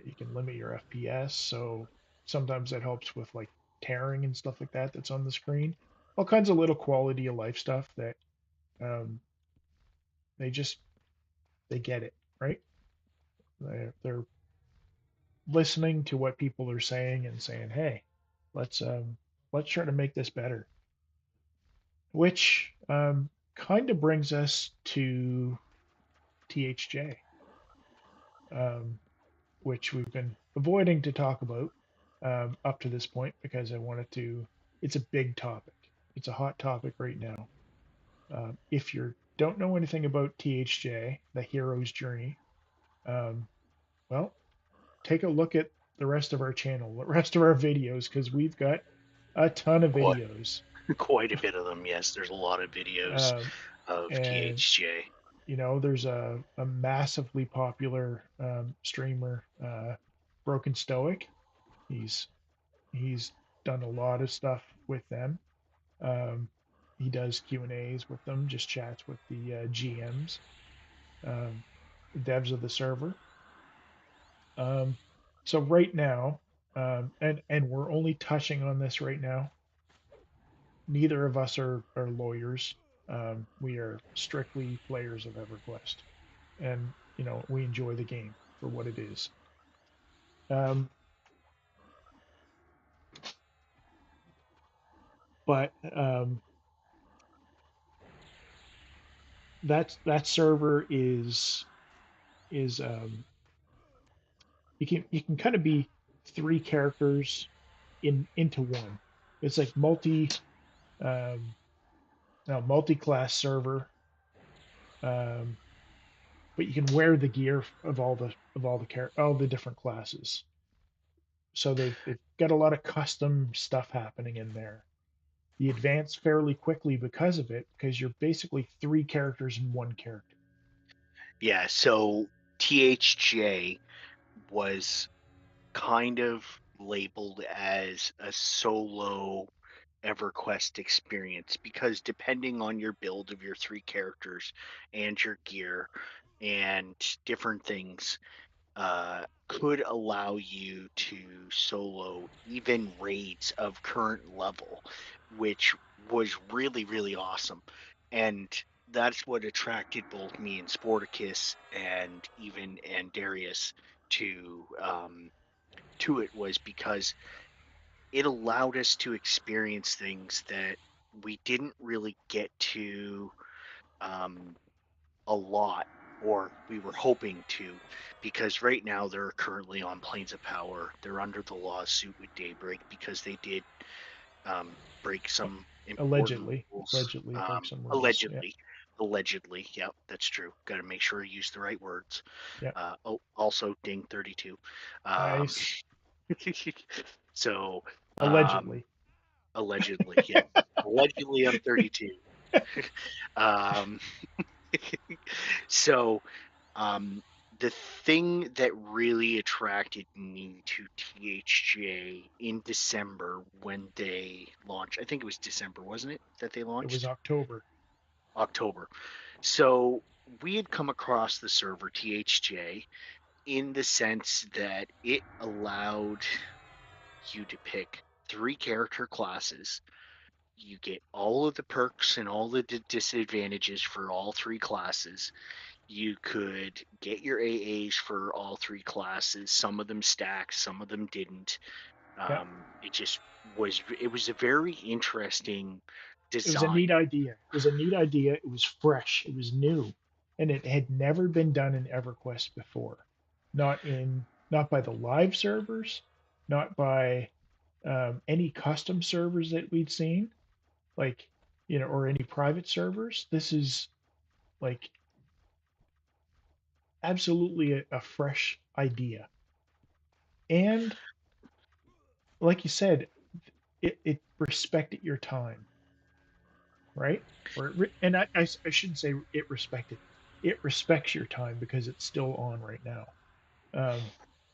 you can limit your FPS, so sometimes that helps with like tearing and stuff like that that's on the screen. All kinds of little quality of life stuff that um, they just they get it, right? They're listening to what people are saying and saying, "Hey, let's um, let's try to make this better." Which kind of brings us to THJ, um, which we've been avoiding to talk about up to this point because I wanted to. It's a big topic. It's a hot topic right now. If you don't know anything about THJ, the hero's journey, um, well, take a look at the rest of our channel, the rest of our videos, because we've got a ton of Quite, videos. quite a bit of them. Yes, there's a lot of videos Um, of and THJ. there's a massively popular streamer, Broken Stoic. He's he's done a lot of stuff with them. Um, he does Q&As with them, just chats with the GMs, um, devs of the server. Um, so right now, and we're only touching on this right now. Neither of us are lawyers. We are strictly players of EverQuest, and we enjoy the game for what it is. Um, but that server is you can kind of be three characters into one. It's like um, no, multi-class server, um, but you can wear the gear all the different classes. So they've got a lot of custom stuff happening in there. You advance fairly quickly because of it, because you're basically three characters in one character. Yeah, so THJ was kind of labeled as a solo EverQuest experience because depending on your build of your three characters and your gear and different things, could allow you to solo even raids of current level, which was really, really awesome. And that's what attracted both me and Sporticus and even Andarius to it, was because it allowed us to experience things that we didn't really get to um, a lot, or we were hoping to, because right now they're currently on Plains of Power. They're under the lawsuit with Daybreak because they did break some important Allegedly, rules. allegedly broke some rules. Yeah, Allegedly, allegedly, yep, that's true. Got to make sure I use the right words. yeah, Also, Ding 32. Um, nice. so, um, Allegedly. allegedly, yeah, allegedly I'm 32. Um, so Um, the thing that really attracted me to THJ in December when they launched, I think it was December, wasn't it, that they It was launched? October. October. So we had come across the server THJ in the sense that it allowed you to pick three character classes. You get all of the perks and all the disadvantages for all three classes. You could get your AAs for all three classes. Some of them stacked, some of them didn't. Yeah. It just it was a very interesting It was a neat design. idea. It was a neat idea. It was fresh. It was new, and it had never been done in EverQuest before. Not by the live servers, not by any custom servers that we'd seen, like or any private servers. This is like absolutely a fresh idea, and like you said, it respected your time, right? And I shouldn't say it respected. It respects your time because it's still on right now. Um,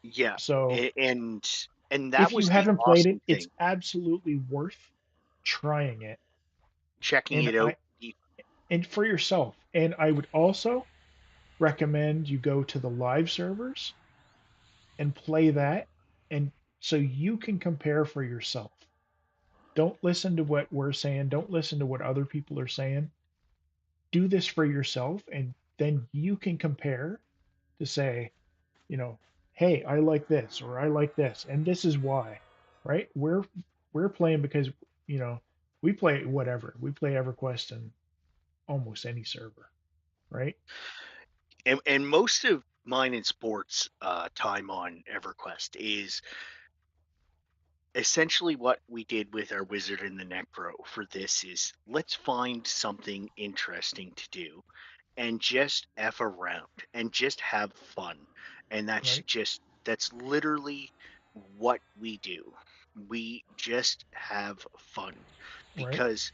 Yeah, so and that if you was the haven't played it, awesome it's thing. absolutely worth trying it, Checking and it out. for yourself. And I would also recommend you go to the live servers and play that, and so you can compare for yourself. Don't listen to what we're saying. Don't listen to what other people are saying. Do this for yourself, and then you can compare to say, you know, hey, I like this or I like this, and this is why, right? We're playing because you know we play whatever we play EverQuest in almost any server, right? And most of mine in sports time on EverQuest is essentially what we did with our wizard and the necro for this is let's find something interesting to do and just f around and just have fun, and Right, that's literally what we do. We just have fun right. because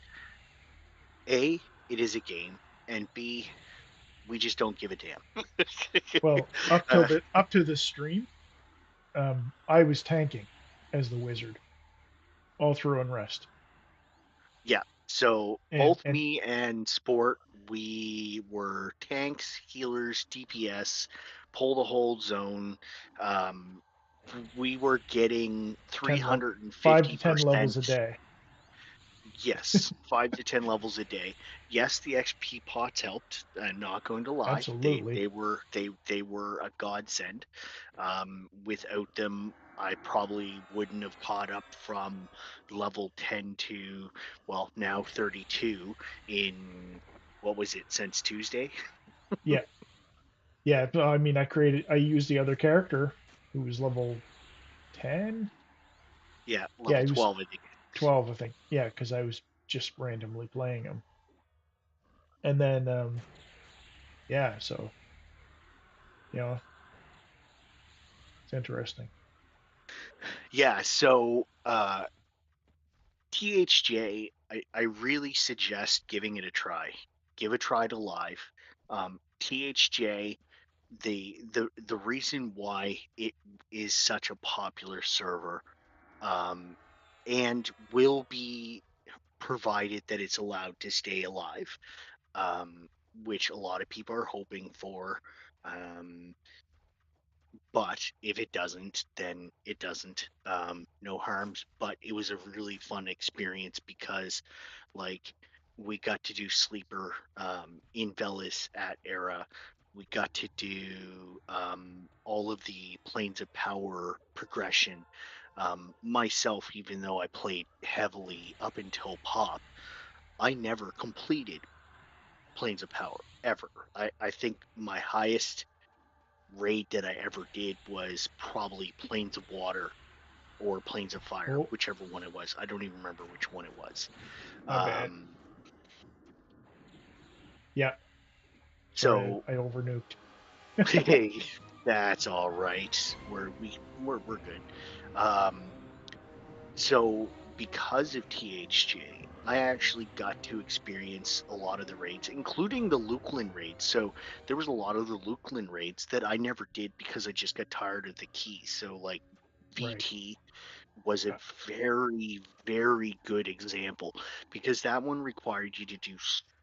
a it is a game, and b we just don't give a damn. Well, uh, up to the stream, I was tanking as the wizard all through Unrest, Yeah. So and both me and Sport, we were tanks, healers, DPS, pull the hold zone. Um, we were getting 5 to 10 levels 350%. a day. Yes, 5 to 10 levels a day. Yes, the XP pots helped. I'm not going to lie; Absolutely. they were a godsend. Without them, I probably wouldn't have caught up from level 10 to well now 32 in what was it since Tuesday? Yeah, yeah. I mean, I used the other character who was level 10. Yeah, Yeah, level he was 12 I think. 12, I think. Yeah, because I was just randomly playing him. And then, yeah, so, you know, it's interesting. Yeah, so THJ, I really suggest giving it a try. Give a try to live. THJ, the reason why it is such a popular server, um, and will be provided that it's allowed to stay alive, um, which a lot of people are hoping for. Um, but if it doesn't, then it doesn't. No harms. But it was a really fun experience because, like, we got to do sleeper in Velis at Era. We got to do all of the planes of power progression. Myself, even though I played heavily up until pop, I never completed planes of power ever. I think my highest raid that I ever did was probably Plains of Water or Plains of Fire, Oh, whichever one it was. I don't even remember which one it was. my bad. Um, Yeah, sorry, so I overnuked. hey, that's all right. We're good. Um, so because of THJ, I actually got to experience a lot of the raids, including the Lukeland raids. So there was a lot of the Lukeland raids that I never did because I just got tired of the keys. So like Right. VT was a Yeah. very, very good example because that one required you to do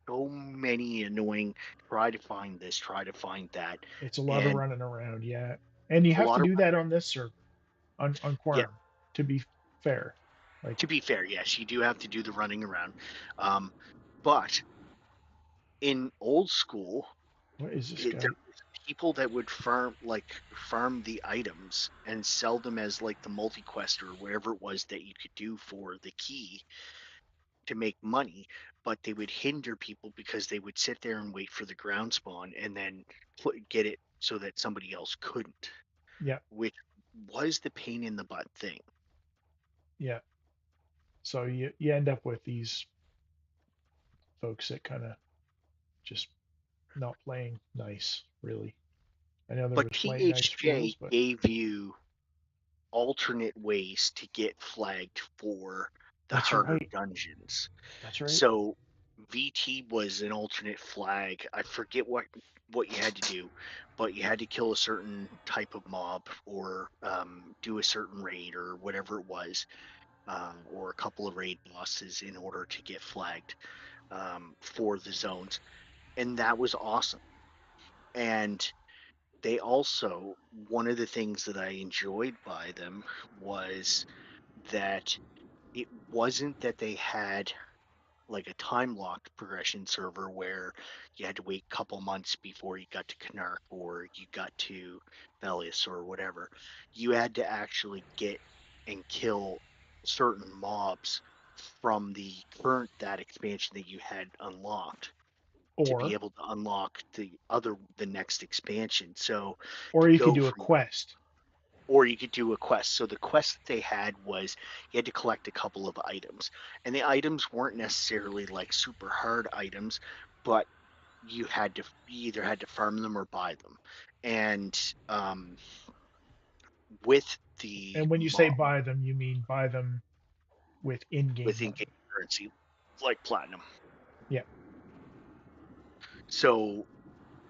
so many annoying try to find this, try to find that, It's a lot of and running around. Yeah. And you a have to lot of do that on this server, on yeah. Quarm, to be fair. Like, To be fair, yes, you do have to do the running around, but in old school. What is this There guy? was people that would farm the items and sell them as like the multi-quest or whatever it was that you could do for the key to make money, but they would hinder people because they would sit there and wait for the ground spawn and then get it so that somebody else couldn't, Yeah, which was the pain in the butt thing. yeah. So you end up with these folks that kind of just not playing nice, really. I know there But was playing nice rules, THJ but gave you alternate ways to get flagged for the that's harder right. dungeons. That's right. So VT was an alternate flag. I forget what you had to do, but you had to kill a certain type of mob or do a certain raid or whatever it was, or a couple of raid bosses in order to get flagged for the zones, and that was awesome. And they also, one of the things that I enjoyed by them was that it wasn't that they had like a time locked progression server where you had to wait a couple months before you got to Canark or you got to Velius or whatever. You had to actually get and kill certain mobs from the current that expansion that you had unlocked to be Or able to unlock the next expansion. So or to you could go do a from, quest. or you could do a quest. So the quest that they had was you had to collect a couple of items, and the items weren't necessarily like super hard items, but you either had to farm them or buy them. And with the And when you say mob buy them, you mean buy them with in-game with in-game money. currency, like platinum. Yeah. So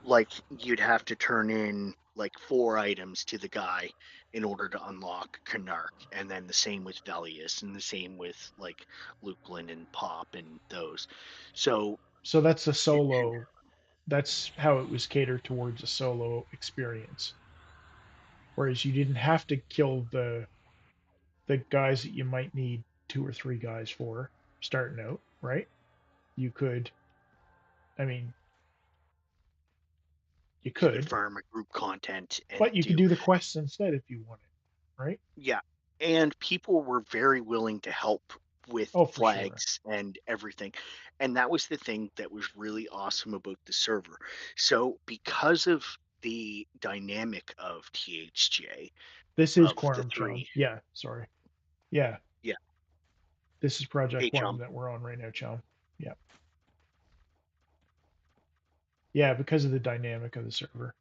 like you'd have to turn in like 4 items to the guy in order to unlock Canark, and then the same with Velius, and the same with like Lukelin and Pop and those. So So that's a you can, solo. That's how it was catered towards a solo experience. Whereas you didn't have to kill the guys that you might need two or three guys for starting out, right? You could, I mean, you you could could, farm a group content and but you could do, do the quests instead if you wanted, right? yeah. And people were very willing to help with Oh, for sure. flags and everything. And that was the thing that was really awesome about the server. So because of the dynamic of THJ, This is of the Quarm Chum. three. Yeah, sorry. Yeah, Yeah. this is Project Hey, Quarm Chum. that we're on right now, Chum. Yeah. Yeah, because of the dynamic of the server.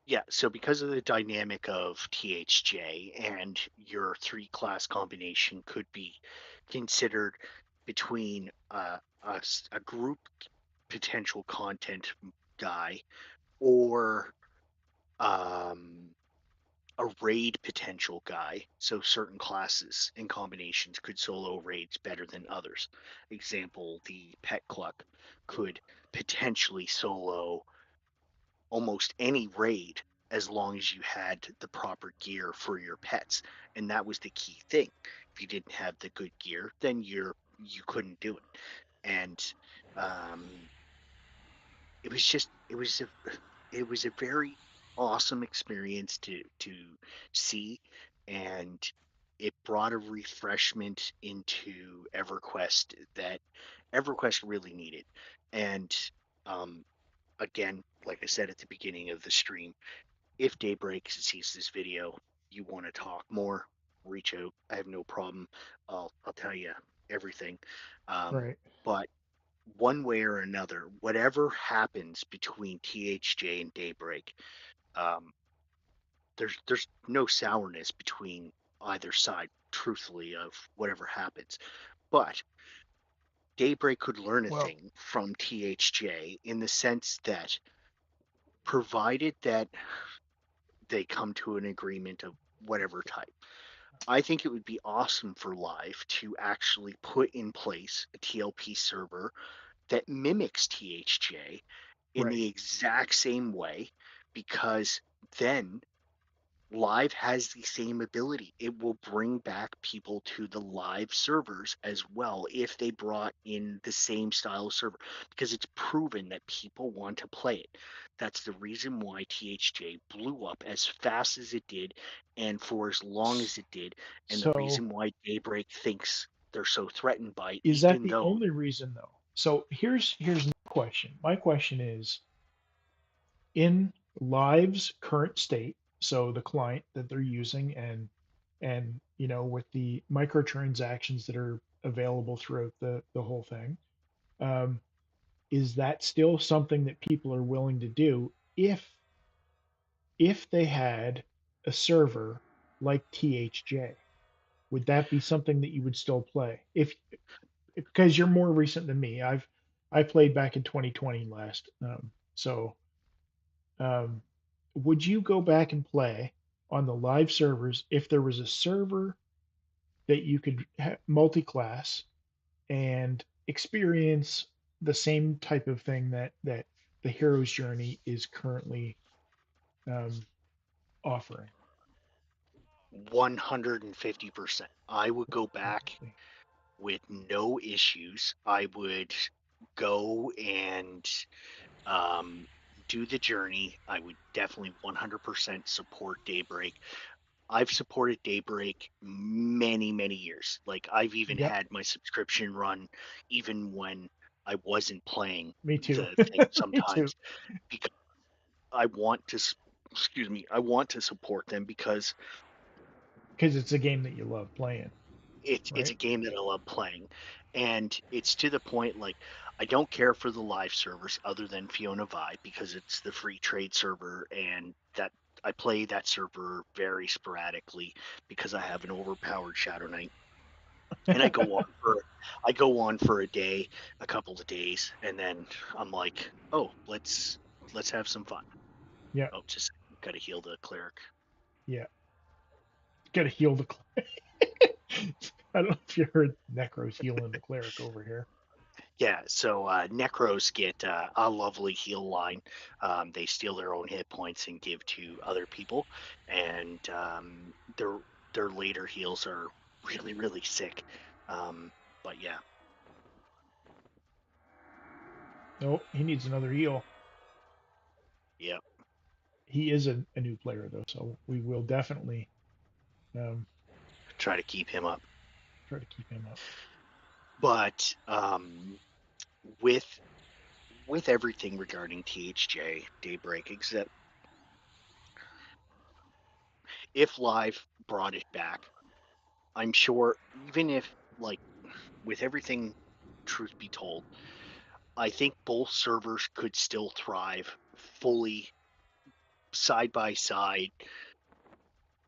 Yeah. So because of the dynamic of THJ, and your 3 class combination could be considered between a group potential content guy or um, a raid potential guy. So certain classes and combinations could solo raids better than others. Example, the Pet Cluck could potentially solo almost any raid as long as you had the proper gear for your pets, and that was the key thing. If you didn't have the good gear, then you couldn't do it. And um, it was just it was a very awesome experience to see, and it brought a refreshment into EverQuest that EverQuest really needed. And um, again, like I said at the beginning of the stream, if Daybreak sees this video, you want to talk more, reach out. I have no problem. I'll tell you everything. Um, Right. but one way or another, whatever happens between THJ and Daybreak, um, there's no sourness between either side, truthfully, of whatever happens. But Daybreak could learn a Well, thing from THJ in the sense that provided that they come to an agreement of whatever type. I think it would be awesome for Live to actually put in place a TLP server that mimics THJ in right. the exact same way, because then Live has the same ability. It will bring back people to the live servers as well if they brought in the same style of server, because it's proven that people want to play it. That's the reason why THJ blew up as fast as it did and for as long as it did, and the So reason why Daybreak thinks they're so threatened by it, is that even the though only reason though? So here's my question. My question is in Live's current state, so the client that they're using and with the microtransactions that are available throughout the whole thing, um, is that still something that people are willing to do if they had a server like THJ? Would that be something that you would still play? If because you're more recent than me. I played back in 2020 last. So um, would you go back and play on the live servers if there was a server that you could multi-class and experience the same type of thing that the hero's journey is currently um, offering? 150%, I would go back with no issues. I would go and um, do the journey. I would definitely 100% support Daybreak. I've supported Daybreak many, many years. Like, I've even Yep, had my subscription run even when I wasn't playing me too. the thing Me too. sometimes, because I want to, excuse me, I want to support them because Because it's a game that you love playing, it's a right? game that I love playing, and it's to the point like I don't care for the live servers other than Fiona Vi because it's the free trade server, and that I play that server very sporadically because I have an overpowered Shadow Knight, and I go on for a day, a couple of days, and then I'm like, oh, let's have some fun. Yeah, Oh, just gotta heal the cleric. yeah. Got to heal the. I don't know if you heard Necro's healing the cleric over here. Yeah, so Necros get a lovely heal line. They steal their own hit points and give to other people, and their later heals are really really sick. Um, but yeah, No, he needs another heal. yeah, He is a new player though, so we will definitely um, try to keep him up. try to keep him up. But with with everything regarding THJ Daybreak, except if Live brought it back, I'm sure even if like with everything, truth be told, I think both servers could still thrive fully side by side,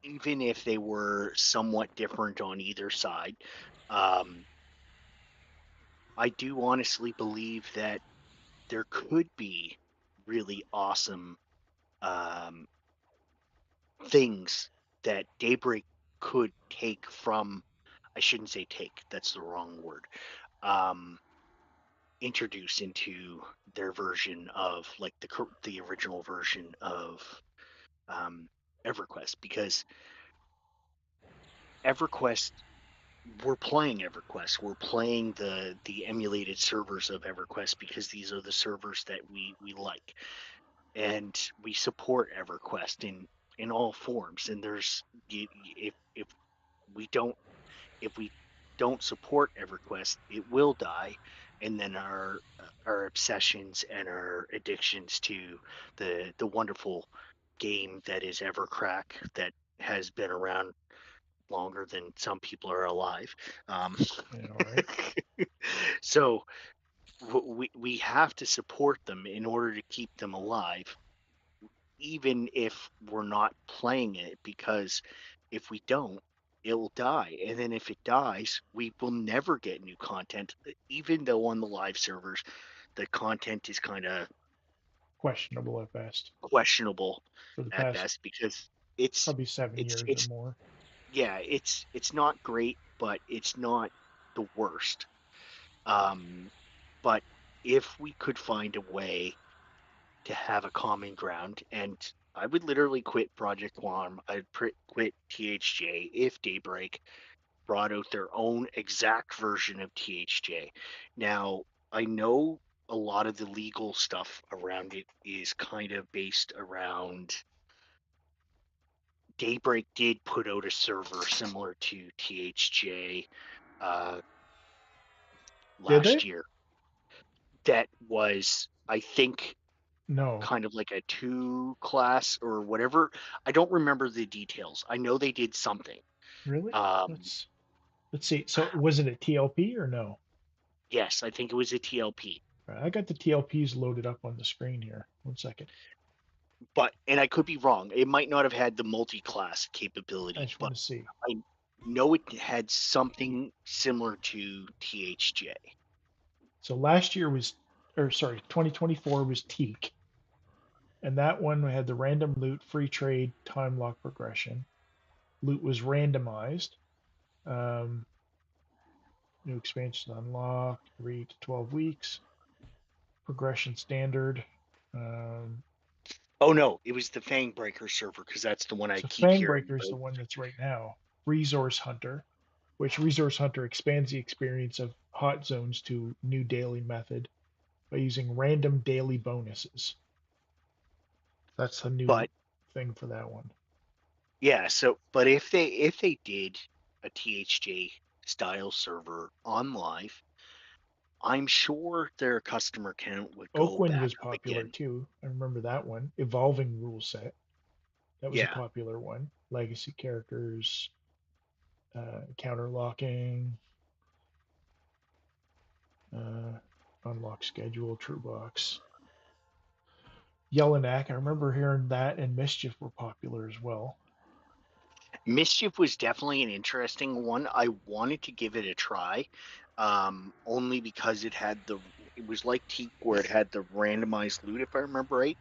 even if they were somewhat different on either side. Um, I do honestly believe that there could be really awesome um, things that Daybreak could take from. I shouldn't say take, that's the wrong word. Um, Introduce into their version of like the original version of um, EverQuest, because EverQuest we're playing EverQuest. We're playing the emulated servers of EverQuest because these are the servers that we like, and we support EverQuest in all forms. And there's if we don't if we don't support EverQuest, it will die, and then our obsessions and our addictions to the wonderful game that is Evercrack, that has been around longer than some people are alive. Um, Yeah, all right. so we have to support them in order to keep them alive, even if we're not playing it, because if we don't, it'll die. And then if it dies, we will never get new content, even though on the live servers, the content is kind of Questionable at best questionable for the at past best because it's probably 7 years or it's more. yeah, it's not great, but it's not the worst. Um, but if we could find a way to have a common ground, and I would literally quit Project Quarm. I'd quit THJ if Daybreak brought out their own exact version of THJ. Now, I know a lot of the legal stuff around it is kind of based around Daybreak did put out a server similar to THJ uh, Did last they? year that was, I think, No. kind of like a two class or whatever. I don't remember the details. I know they did something. Really? Um, Let's see. So was it a TLP or no? yes, I think it was a TLP. I got the TLPs loaded up on the screen here. One second. But and I could be wrong. It might not have had the multi-class I capability, just but want to see. I know it had something similar to THJ. So last year was, or sorry, 2024 was Teak, and that one had the random loot, free trade, time lock progression. Loot was randomized. Um, New expansion unlocked, 3 to 12 weeks. Progression standard. Um, Oh no, it was the Fangbreaker server because that's the one I so keep hearing Fangbreaker is the about. one that's right now. Resource Hunter, which Resource Hunter expands the experience of hot zones to new daily method by using random daily bonuses. That's a new But thing for that one. yeah, so but if they did a THJ style server on live, I'm sure their customer count would go Oakwind back was up popular again. too. I remember that one. Evolving rule set. That was a Yeah, popular one. Legacy characters, counter locking, uh, unlock schedule, true box. Yellonak, I remember hearing that and Mischief were popular as well. Mischief was definitely an interesting one. I wanted to give it a try, only because it was like Teak where it had the randomized loot, if I remember right.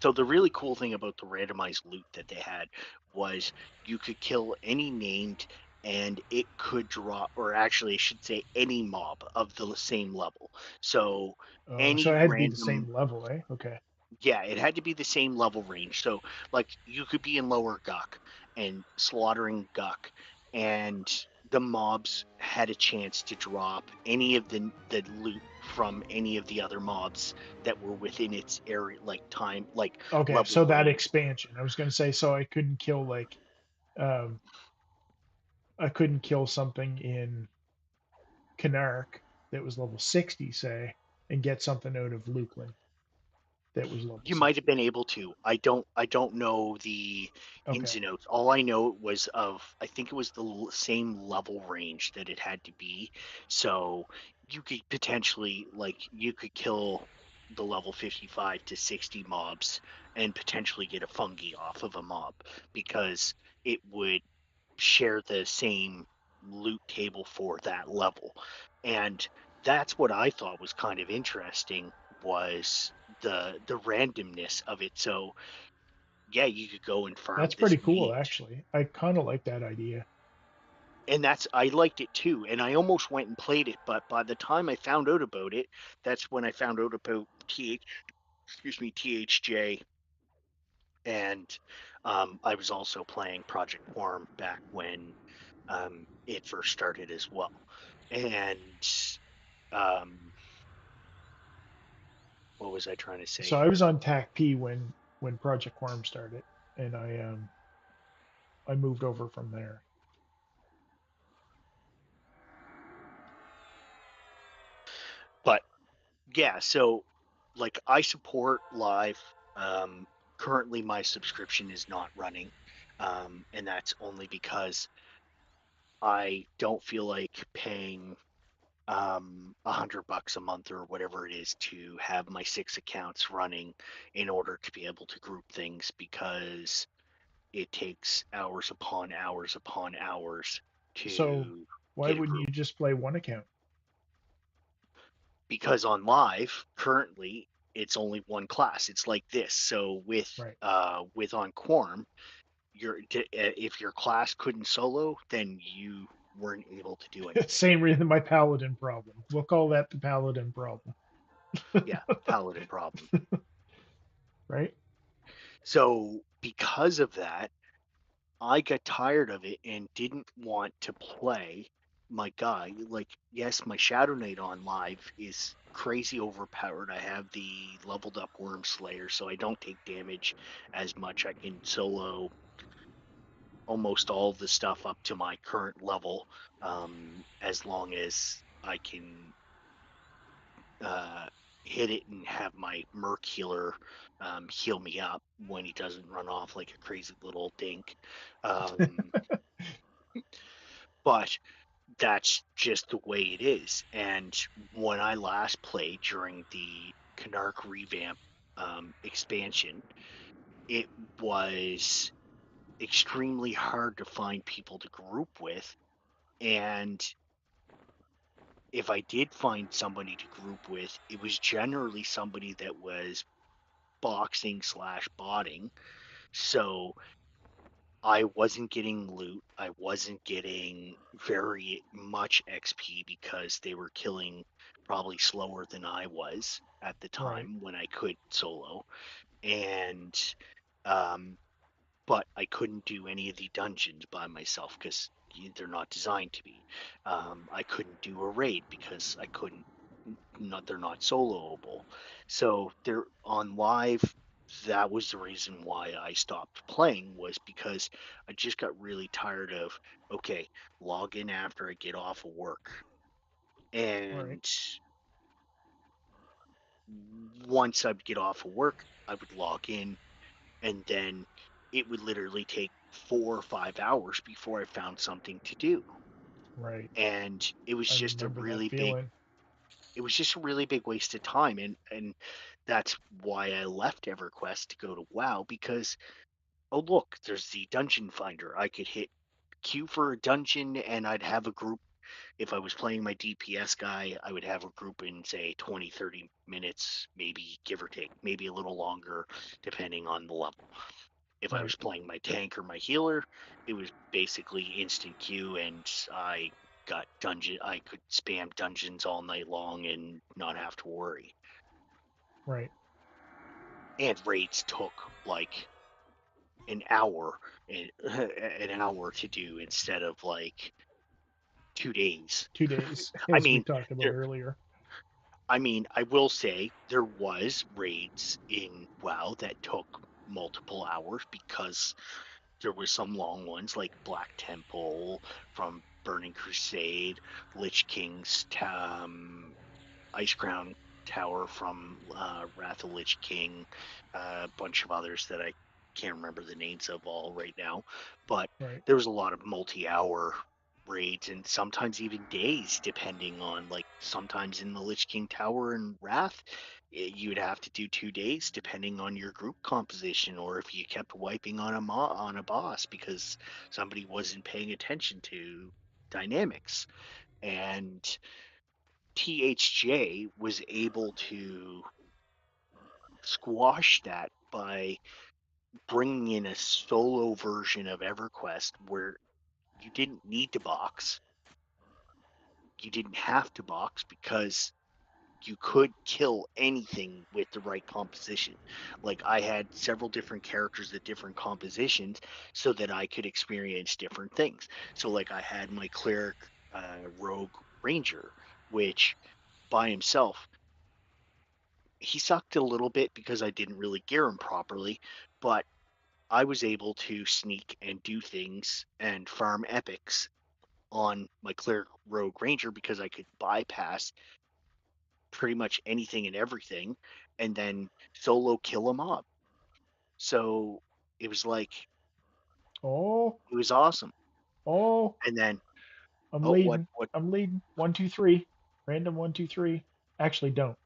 So the really cool thing about the randomized loot that they had was you could kill any named and it could drop, or actually I should say any mob of the same level. So Oh, any so it had to be the random, same level, eh? Okay. yeah, it had to be the same level range. So like you could be in lower Guck and slaughtering Guck, and the mobs had a chance to drop any of the loot from any of the other mobs that were within its area, like time, like Okay, level so that range. expansion. I was gonna say, so I couldn't kill like, um, I couldn't kill something in Canark that was level 60, say, and get something out of Lukeland that was level You might have 60. been able to. I don't know the ins Okay. and outs. All I know was I think it was the same level range that it had to be. So you could potentially, like, you could kill the level 55 to 60 mobs and potentially get a fungi off of a mob because it would share the same loot table for that level. And that's what I thought was kind of interesting was the randomness of it. So yeah, you could go and farm That's this pretty cool, named. actually. I kind of like that idea. And that's I liked it too. And I almost went and played it, but by the time I found out about it, that's when I found out about THJ, and I was also playing Project Quarm back when it first started as well. And um, what was I trying to say So I was here? on TAC P when Project Quarm started, and I moved over from there. But yeah, so like I support live. Um, Currently, my subscription is not running, and that's only because I don't feel like paying $100 a month or whatever it is to have my 6 accounts running in order to be able to group things because it takes hours upon hours upon hours So to why get a wouldn't you group. just play one account? Because on live currently it's only one class. It's like this. So Right. with on Quorum, if your class couldn't solo, then you weren't able to do anything. Same reason my Paladin problem. We'll call that the Paladin problem, Yeah, paladin problem. right? So because of that, I got tired of it and didn't want to play my guy. Like, yes, my Shadow Knight on live is crazy overpowered. I have the leveled up Worm Slayer, so I don't take damage as much. I can solo almost all of the stuff up to my current level, as long as I can uh, hit it and have my Merc healer heal me up when he doesn't run off like a crazy little dink. Um, but that's just the way it is. And when I last played during the Canark revamp expansion, it was extremely hard to find people to group with. And if I did find somebody to group with, it was generally somebody that was boxing slash botting. So I wasn't getting loot. I wasn't getting very much XP because they were killing probably slower than I was at the Right, time when I could solo. And um, but I couldn't do any of the dungeons by myself because they're not designed to be. I couldn't do a raid because I couldn't. Not they're not soloable. So they're on live. That was the reason why I stopped playing was because I just got really tired of okay, log in after I get off of work, right, and once I'd get off of work, I would log in and then it would literally take 4 or 5 hours before I found something to do. right. And I remember that feeling. it was just a really big waste of time. And that's why I left EverQuest to go to WoW because oh look, there's the dungeon finder. I could hit queue for a dungeon and I'd have a group. If I was playing my DPS guy, I would have a group in say 20, 30 minutes, maybe give or take, maybe a little longer depending on the level. If I Right, was playing my tank or my healer, it was basically instant queue, and I got dungeon. I could spam dungeons all night long and not have to worry. right. And raids took like an hour, an hour to do instead of like 2 days. 2 days, I as we mean, talked about there. earlier. I mean, I will say there was raids in WoW that took multiple hours because there was some long ones like Black Temple from Burning Crusade, Lich King's Ice Crown Tower from Wrath of Lich King, a bunch of others that I can't remember the names of all right now. But Right, there was a lot of multi-hour raids and sometimes even days, depending on like sometimes in the Lich King Tower and Wrath, you would have to do 2 days depending on your group composition, or if you kept wiping on on a boss because somebody wasn't paying attention to dynamics. And THJ was able to squash that by bringing in a solo version of EverQuest where you didn't need to box. You didn't have to box because you could kill anything with the right composition. Like I had several different characters at different compositions so that I could experience different things. So like I had my cleric rogue ranger, which by himself he sucked a little bit because I didn't really gear him properly, but I was able to sneak and do things and farm epics on my cleric rogue ranger because I could bypass pretty much anything and everything and then solo kill him up. So it was like oh, it was awesome. oh, And then I'm oh leading. what I'm leading. 1, 2, 3. Random 1, 2, 3. Actually, don't.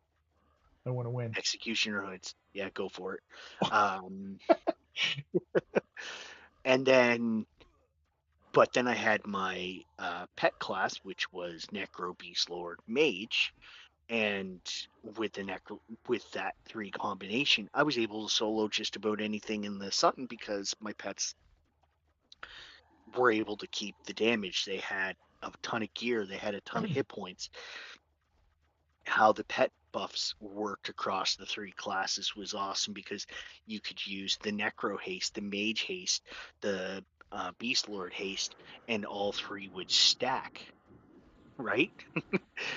I want to win. executioner hoods. Yeah, go for it. Um and then but then I had my pet class, which was Necro Beast Lord Mage, and with the necro with that three combination, I was able to solo just about anything in the Sutton because my pets were able to keep the damage. They had a ton of gear, they had a ton of hit points. How the pet buffs worked across the three classes was awesome, because you could use the Necro haste, the Mage haste, the Beast Lord haste, and all three would stack, right?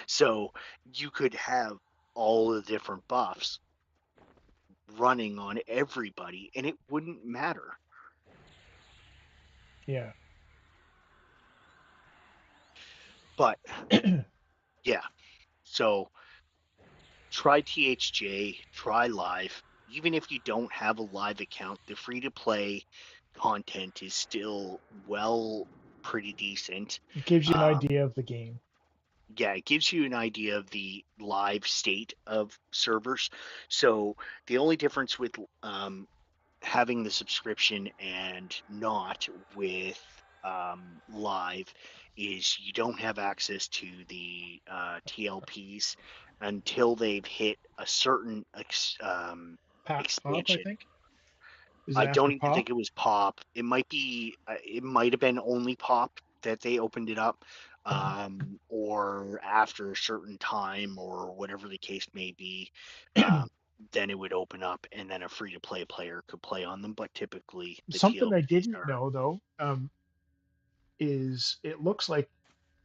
So you could have all the different buffs running on everybody, and it wouldn't matter. Yeah. But yeah, so try THJ, try live. Even if you don't have a live account, the free to play content is still pretty decent. It gives you an Um, idea of the game. yeah, it gives you an idea of the live state of servers. So the only difference with having the subscription and not with live is you don't have access to the TLPs until they've hit a certain Pop, I expansion. think. Is it I after don't even pop? think it was pop. It might be. It might have been only pop that they opened it up, or after a certain time, or whatever the case may be. Um, then it would open up, and then a free to play player could play on them. But typically, the Something I TLPs didn't are. know though, is it looks like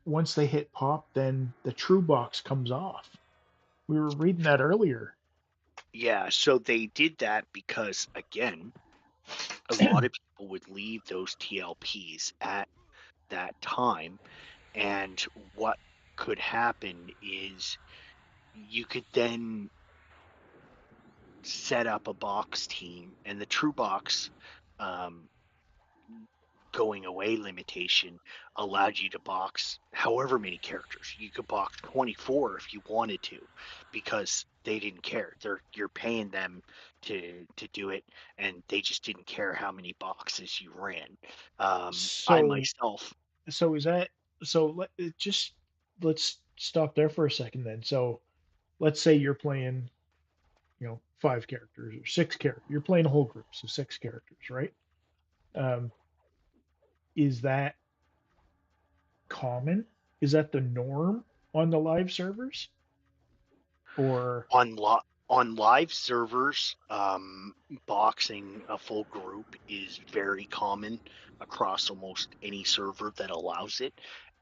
once they hit pop, then the true box comes off. We were reading that earlier. Yeah, so they did that because, again, a lot of people would leave those TLPs at that time, and what could happen is you could then set up a box team, and the true box um, going away limitation allowed you to box however many characters. You could box 24 if you wanted to, because they didn't care. You're paying them to do it, and they just didn't care how many boxes you ran. I So myself, so is that so just let's stop there for a second then. So let's say you're playing, five characters or six characters. You're playing a whole group, so six characters, right? Um, is that common? Is that the norm on the live servers? Or on lo- on live servers, boxing a full group is very common across almost any server that allows it.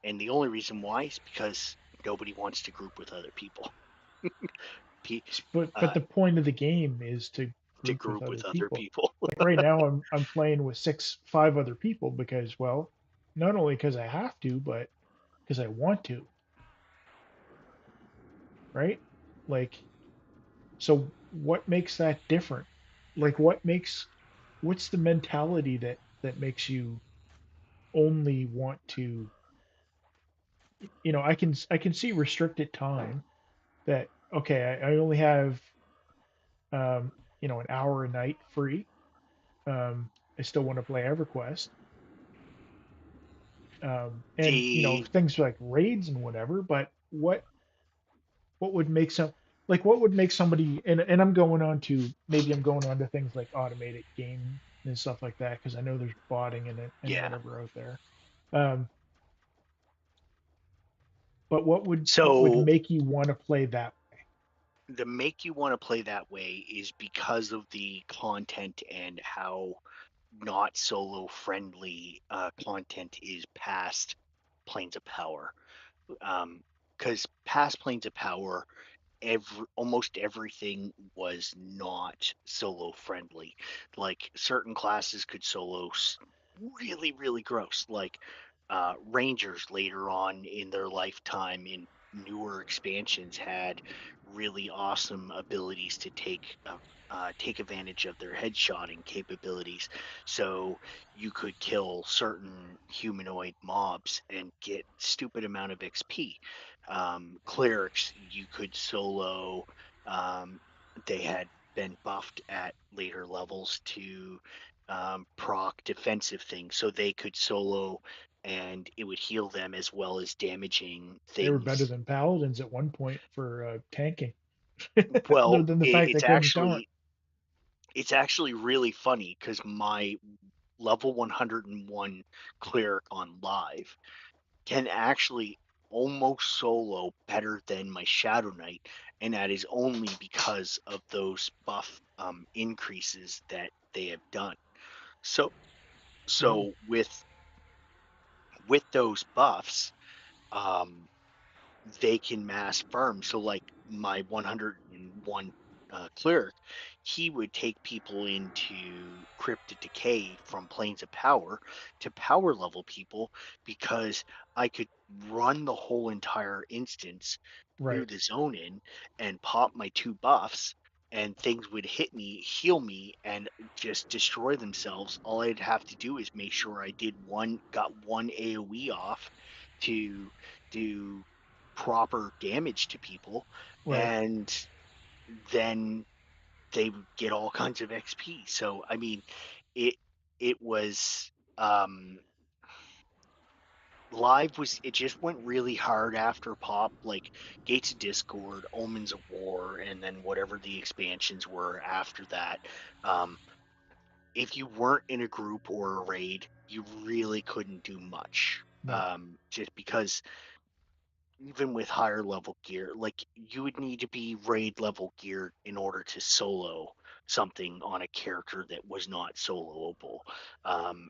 And the only reason why is because nobody wants to group with other people. P- but uh, the point of the game is to to group with group other with other people. people. Like right now I'm playing with five other people because, well, not only because I have to, but because I want to, right? Like, so what makes that different? Like what's the mentality that makes you only want to, I can see restricted time that, okay, I only have um an hour a night free. I still want to play EverQuest. And The things like raids and whatever, but what would make what would make somebody, and I'm going on to things like automated game and stuff like that, because I know there's botting in it and Yeah. whatever out there. Um, but what would So make you want to play that the make you want to play that way is because of the content and how not solo friendly content is past Planes of Power. Because past Planes of Power, almost everything was not solo friendly. Like certain classes could solo really, really gross. Like Rangers later on in their lifetime in newer expansions had really awesome abilities to take advantage of their headshotting capabilities. So you could kill certain humanoid mobs and get stupid amount of XP. Clerics you could solo. Um, they had been buffed at later levels to proc defensive things, so they could solo and it would heal them as well as damaging they were better things. than paladins at one point for tanking, other Well, than the fact they couldn't taunt. it's actually really funny because my level 101 cleric on live can actually almost solo better than my Shadow Knight, and that is only because of those buff increases that they have done. So Oh, so with those buffs, um, they can mass farm. So like my 101 cleric, he would take people into Cryptid Decay from Planes of Power to power level people because I could run the whole entire instance through right, the zone in and pop my two buffs and things would hit me, heal me, and just destroy themselves. All I'd have to do is make sure I got one AoE off to do proper damage to people, right. and then they would get all kinds of XP. So I mean, it it was live was it just went really hard after pop, like Gates of Discord, Omens of War, and then whatever the expansions were after that. Um, if you weren't in a group or a raid, you really couldn't do much. No, Just because even with higher level gear, like you would need to be raid level gear in order to solo something on a character that was not soloable.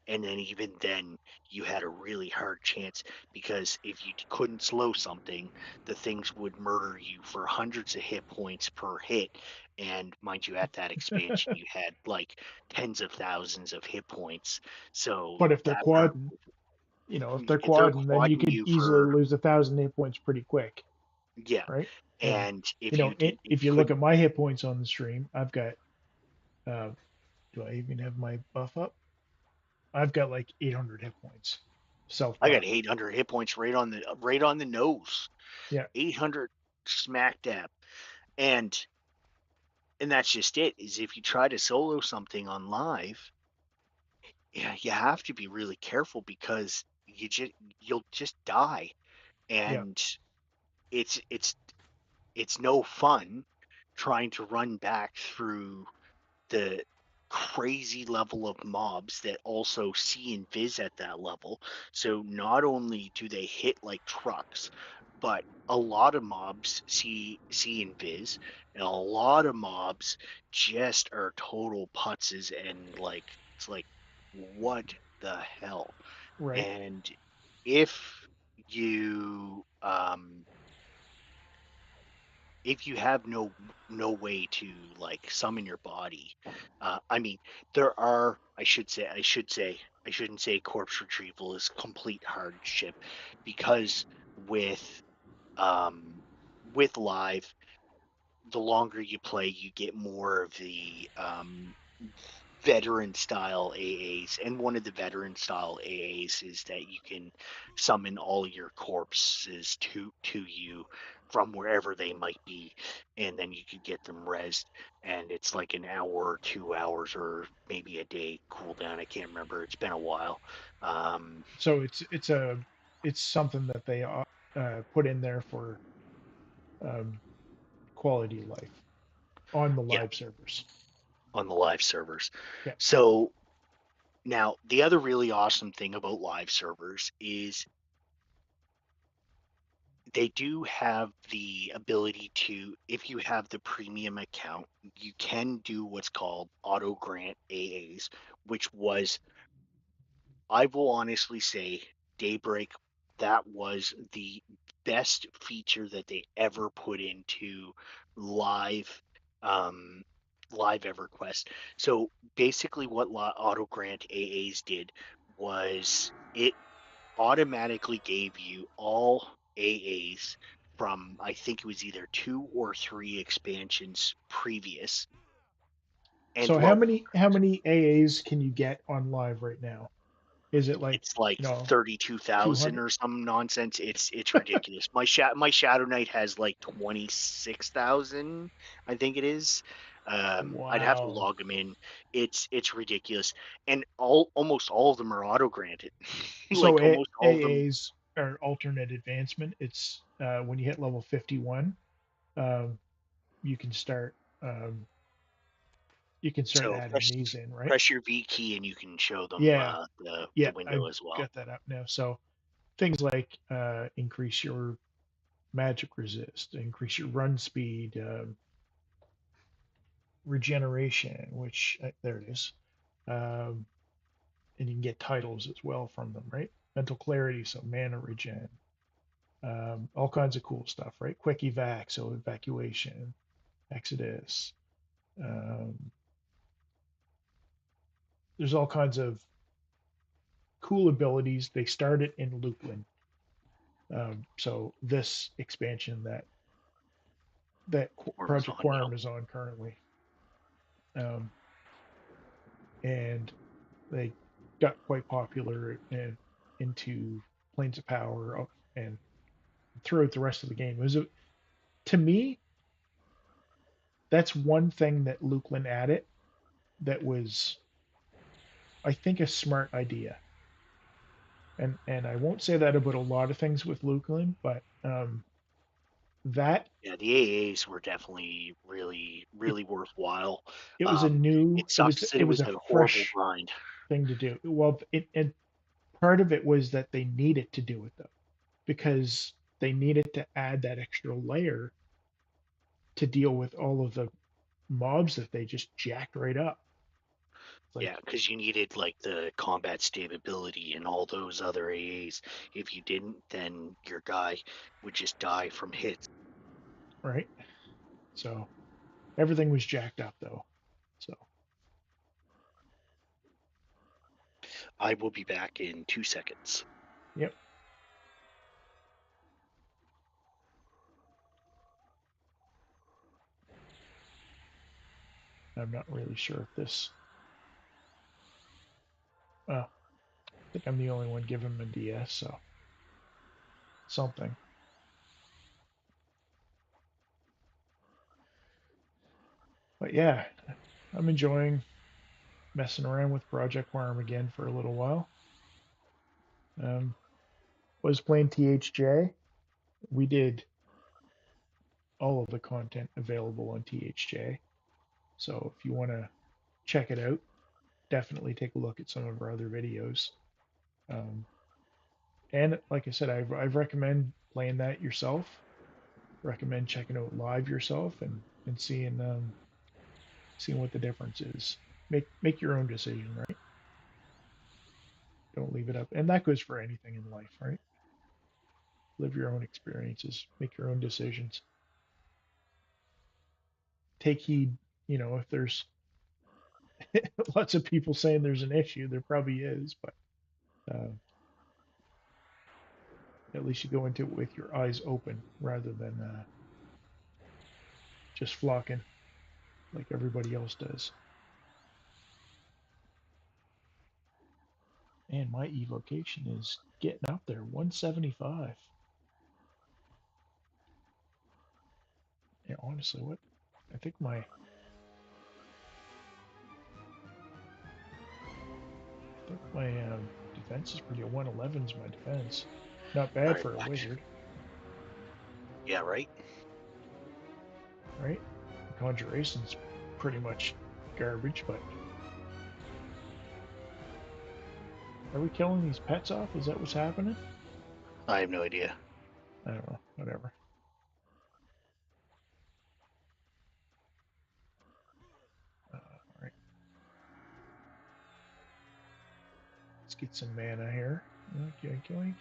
And then even then, you had a really hard chance because if you couldn't slow something, the things would murder you for hundreds of hit points per hit. And mind you, at that expansion, you had like tens of thousands of hit points. So but if they're that part, quadding, if they're if they're quadding, then you quadding could you easily for, lose 1,000 hit points pretty quick, yeah, right? And and if you if you look couldn't, at my hit points on the stream, I've got. Uh, do I even have my buff up? I've got like 800 hit points, self I got buff. 800 hit points right on the nose, Yeah, 800 smack dab, and that's just it. Is if you try to solo something on live, yeah, you have to be really careful because you'll just die, yeah, and it's it's it's no fun trying to run back through the crazy level of mobs that also see and viz at that level. So not only do they hit like trucks, but a lot of mobs see and viz, and a lot of mobs just are total putzes and like it's like what the hell? right. And if you if you have no way to like summon your body, I mean, there are I shouldn't say corpse retrieval is complete hardship because with um live, the longer you play, you get more of the veteran style AAs, and one of the veteran style AAs is that you can summon all your corpses to you from wherever they might be, and then you could get them rezzed, and it's like an hour, 2 hours, or maybe a day cooldown. I can't remember. It's been a while. Um, So it's something that they put in there for um, quality of life on the yeah, live servers. on the live servers. Yeah. So now the other really awesome thing about live servers is they do have the ability to, if you have the premium account, you can do what's called auto grant AAs, which was, I will honestly say, Daybreak, that was the best feature that they ever put into live um live EverQuest. So basically what auto grant AAs did was it automatically gave you all AAs from, I think it was either 2 or 3 expansions previous. And So what how many AAs can you get on live right now? Is it like, it's like you know, 32,000 200? or some nonsense. It's ridiculous. My Shadow Knight has like 26,000, I think it is. I'd have to Wow. log them in. It's ridiculous, and almost all of them are auto granted. So Like almost all of them. AAs are alternate advancement. It's when you hit level 51, um, you can start um, So adding these in, right? press your V key and you can show them Yeah, the yeah, window I've as well. got that up now. So things like increase your magic resist, increase your run speed, regeneration, which there it is. Um, and you can get titles as well from them, right? Mental clarity, so mana regen, all kinds of cool stuff, right? Quick evac, so evacuation, exodus. Um, there's all kinds of cool abilities. They started in Lupin. So this expansion that Project Horizon, Quarm is on currently, um, and they got quite popular into Planes of Power and throughout the rest of the game. It was to me, that's one thing that Lukeland added that was, I think, a smart idea. And I won't say that about a lot of things with Lukeland, but that yeah, the AAs were definitely really, it really worthwhile. it was a new It sucks that it it was was a a horrible fresh grind. thing to do. Well, and part of it was that they needed to do it though, because they needed to add that extra layer to deal with all of the mobs that they just jacked right up. It's Yeah, like, because you needed like the combat stability and all those other AAs. If you didn't, then your guy would just die from hits. right? So everything was jacked up though. So, I will be back in 2 seconds. yep, I'm not really sure if this, well, I think I'm the only one giving him a DS, so something. But yeah, I'm enjoying messing around with Project Worm again for a little while. Um, was playing THJ. We did all of the content available on THJ. So if you want to check it out, definitely take a look at some of our other videos. Um, and like I said, I recommend playing that yourself. Recommend checking out live yourself and seeing what the difference is. Make your own decision, right? Don't leave it up. And that goes for anything in life, right? Live your own experiences, make your own decisions. Take heed, if there's lots of people saying there's an issue, there probably is, but uh, at least you go into it with your eyes open rather than just flocking like everybody else does. And my evocation is getting up there, 175. Yeah, honestly, what I think my defense is pretty. 111 is my defense. Not All bad right, for a back. wizard, Yeah, right. right? Conjuration's pretty much garbage, but are we killing these pets off? Is that what's happening? I have no idea. I don't know. Whatever. All right, let's get some mana here. Yoink, yoink, yoink.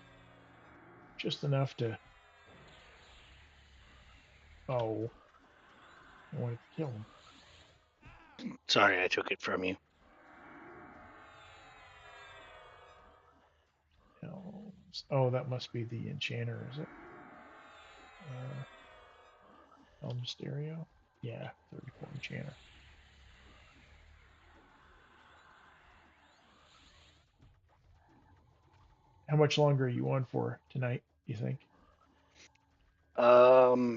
Just enough to. Oh, I wanted to kill him. Sorry, I took it from you. Oh, that must be the enchanter, is it? Uh, El Mysterio? Yeah, 34 enchanter. How much longer are you on for tonight, you think?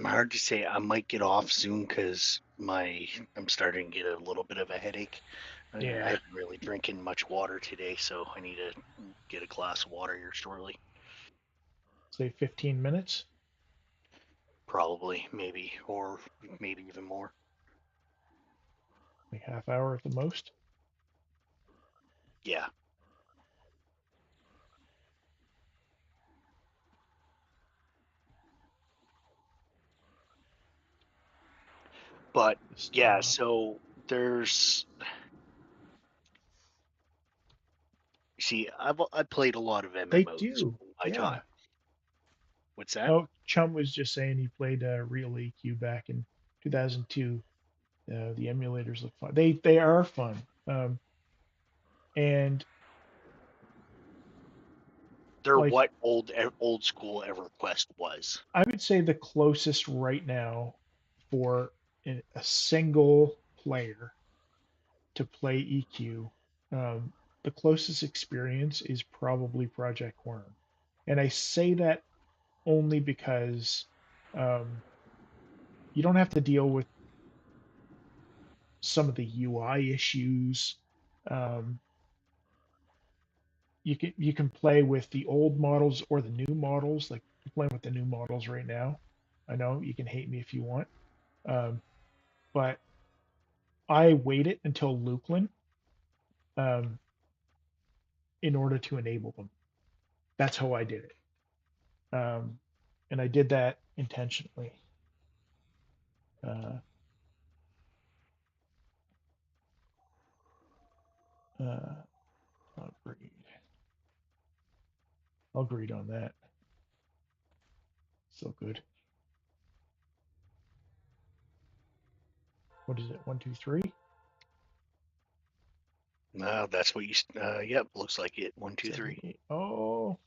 Hard to say. I might get off soon because I'm starting to get a little bit of a headache. I Yeah, haven't really drinking much water today, so I need to get a glass of water here shortly. say 15 minutes, Probably, maybe, or maybe even more. like half hour at the most. Yeah. But Just yeah, so there's see, I played a lot of they MMOs do, in my yeah. time. What's that? Oh, Chum was just saying he played Real EQ back in 2002. The emulators look fun. They are fun. And They're like what old school EverQuest was. I would say the closest right now for a single player to play EQ, the closest experience is probably Project Quarm. And I say that only because um, you don't have to deal with some of the UI issues. Um, you can play with the old models or the new models. Like you're playing with the new models right now. I know you can hate me if you want, um, but I waited until Lukeland um, in order to enable them. That's how I did it, and I did that intentionally. Uh, uh, agreed. Agreed on that. So good. What is it? 1, 2, 3, That's what you. Yep, looks like it. One, two, three. 78. Oh,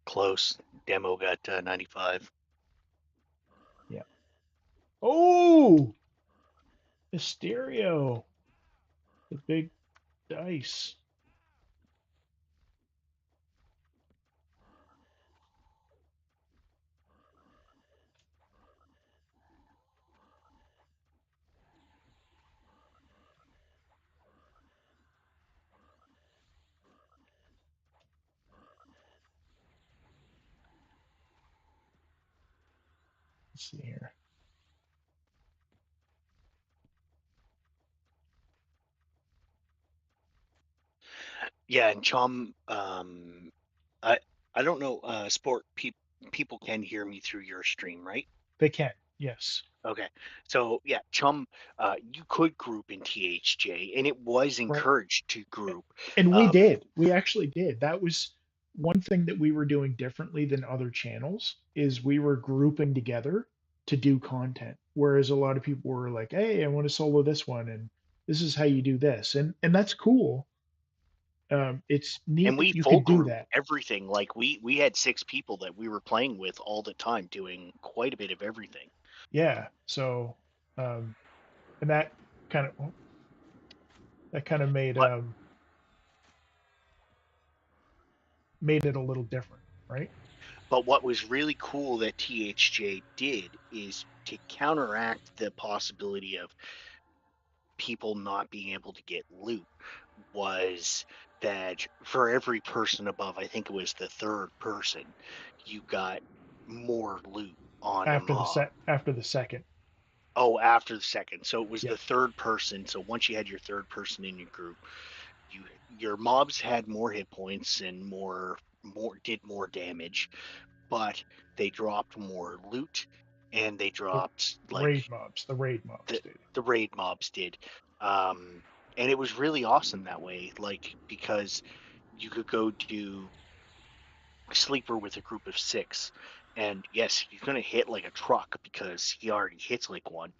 Close. Demo got 95. yeah. Oh, the stereo. The big dice. Let's see here. Yeah, and Chum, I I don't know. People can hear me through your stream, right? They can. Yes. Okay, so yeah, Chum, you could group in THJ, and it was Right. encouraged to group. And we Um, did. We actually did. That was one thing that we were doing differently than other channels is we were grouping together to do content. Whereas a lot of people were like, "Hey, I want to solo this one and this is how you do this." And that's cool. It's neat and that we you full could do group that. everything. Like we had 6 people that we were playing with all the time, doing quite a bit of everything. Yeah. So um and kind of that kind of But made it a little different, right? what was really cool that THJ did is to counteract the possibility of people not being able to get loot was that for every person above, I think it was the third person, you got more loot on a mob. After the second. Oh, after the second. So it was Yep. the third person. So once you had your third person in your group, your mobs had more hit points and more did more damage, but they dropped more loot and they The dropped like the raid mobs the did. the raid mobs did. Um, and it was really awesome that way, like because you could go do sleeper with a group of 6, and yes, he's gonna hit like a truck because he already hits like one,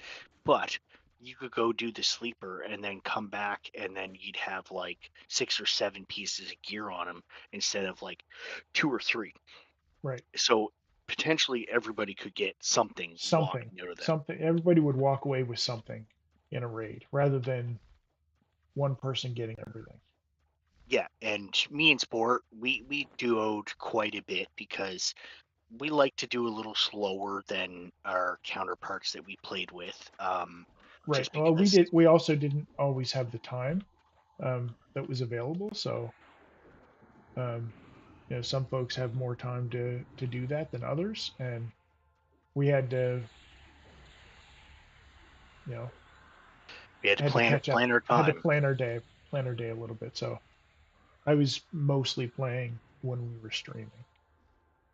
but you could go do the sleeper and then come back and then you'd have like 6 or 7 pieces of gear on him instead of like 2 or 3. Right. So potentially everybody could get something Something. walking out of that. Something. Everybody would walk away with something in a raid rather than one person getting everything. Yeah, and me and Sport, we duoed quite a bit because we like to do a little slower than our counterparts that we played with. Right. Just Well, we because, did. We also didn't always have the time that was available. So, um, some folks have more time to do that than others, and we had to, you know, we had to had to catch up. plan our Had to time. plan our day a little bit. So I was mostly playing when we were streaming.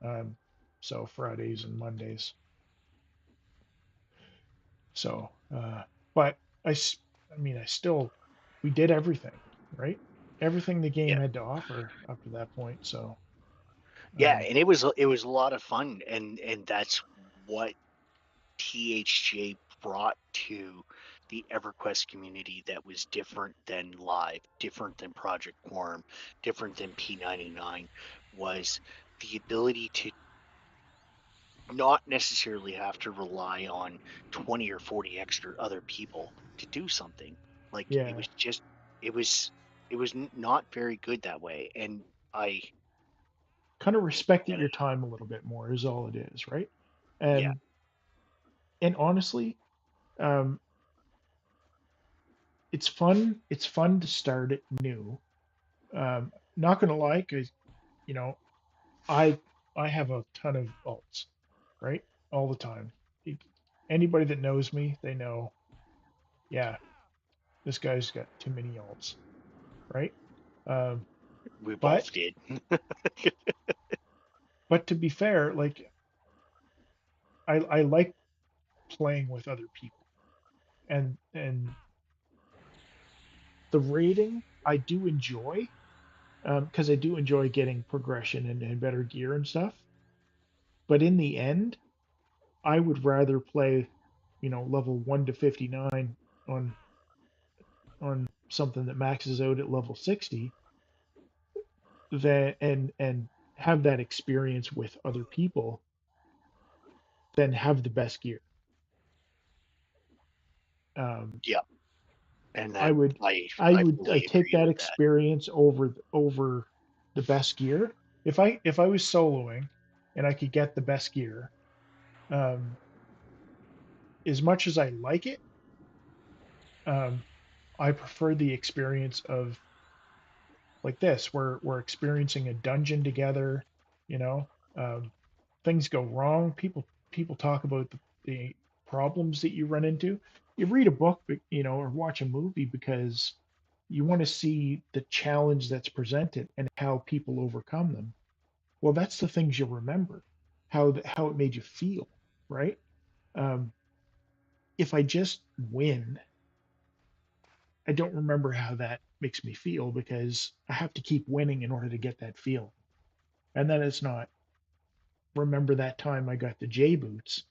Um, so Fridays and Mondays. So, but I, I mean, I still, we did everything, right? Everything the game Yeah. had to offer up to that point. So, Yeah, um, and it was a lot of fun, and that's what THJ brought to the EverQuest community that was different than Live, different than Project Quarm, different than P99, was the ability to not necessarily have to rely on 20 or 40 extra other people to do something. Like it yeah, was just it was not very good that way, and I kind of respected and your time a little bit more is all it is, right? yeah, And and honestly, um, it's fun. It's fun to start it new. Not gonna lie, because you know, I I have a ton of alts, right? All the time. Anybody that knows me, they know, yeah, this guy's got too many alts, right? Um, we but both did. but to be fair, like I like playing with other people, and the rating I do enjoy, because I do enjoy getting progression and better gear and stuff. But in the end, I would rather play, level 1 to 59 on something that maxes out at level 60 than and have that experience with other people than have the best gear. Um, Yeah, and I that would I I I would I fully take agree that with that. experience over the best gear. If I was soloing and I could get the best gear, um, as much as I like it, um, I prefer the experience of like this. We're experiencing a dungeon together, you know. Things go wrong. People talk about the problems that you run into. You read a book, or watch a movie because you want to see the challenge that's presented and how people overcome them. Well, that's the things you'll remember, how it made you feel, right? Um, if I just win, I don't remember how that makes me feel because I have to keep winning in order to get that feel. And then it's not remember that time I got the J boots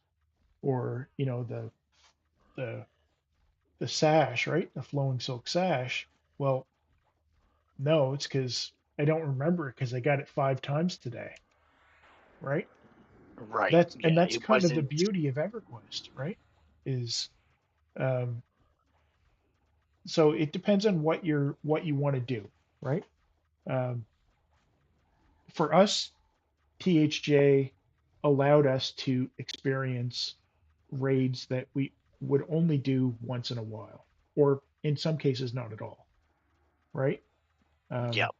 or the the sash, right? The flowing silk sash. Well, no, it's because I don't remember it because I got it 5 times today, right? Right. And Yeah, that's it kind of the wasn't beauty of EverQuest, right? Is um, so it depends on what you want to do, right? Um, for us, THJ allowed us to experience raids that we would only do once in a while, or in some cases, not at all, right? yeah, Um,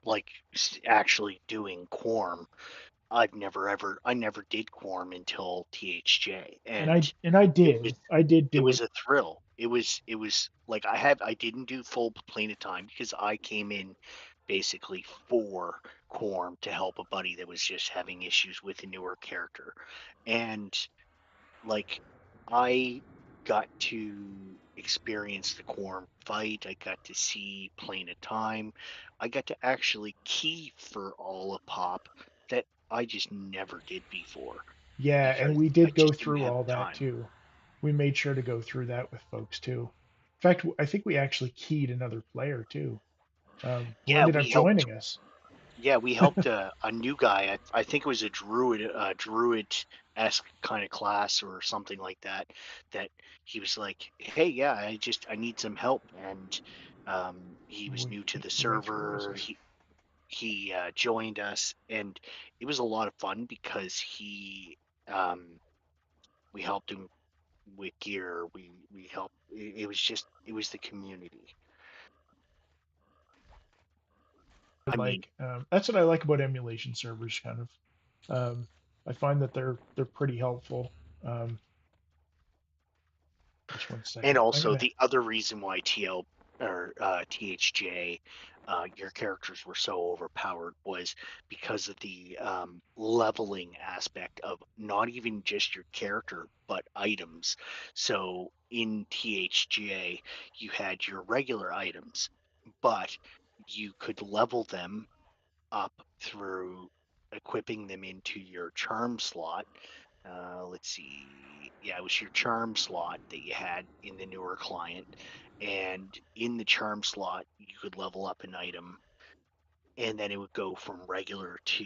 like actually doing Quarm. I never did Quarm until THJ, and and I it was I did it do was it. a thrill. It was like I didn't do full plane of time because I came in basically for Quarm to help a buddy that was just having issues with a newer character, and like I got to experience the Quarm fight. I got to see Plane of Time. I got to actually key for all of Pop that I just never did before Yeah, and because we I did go just didn't through have all the that time. too. We made sure to go through that with folks too. In fact, I think we actually keyed another player too, who Yeah, ended up we helped. joining us. Yeah, we helped a new guy. I think it was a druid-esque kind of class or something like that. That he was like, "Hey, yeah, I need some help," and he was new to the Which one was server. it? He joined us, and it was a lot of fun because um, we helped him with gear. We helped. It was just it was the community. I mean, That's what I like about emulation servers, kind of. I find that they're pretty helpful. Um, just one and second. I'm also gonna the other reason why TL or THJ your characters were so overpowered was because of the leveling aspect of not even just your character, but items. So in THJ, you had your regular items, but you could level them up through equipping them into your charm slot. Let's see. Yeah, it was your charm slot that you had in the newer client. And in the charm slot, you could level up an item, and then it would go from regular to,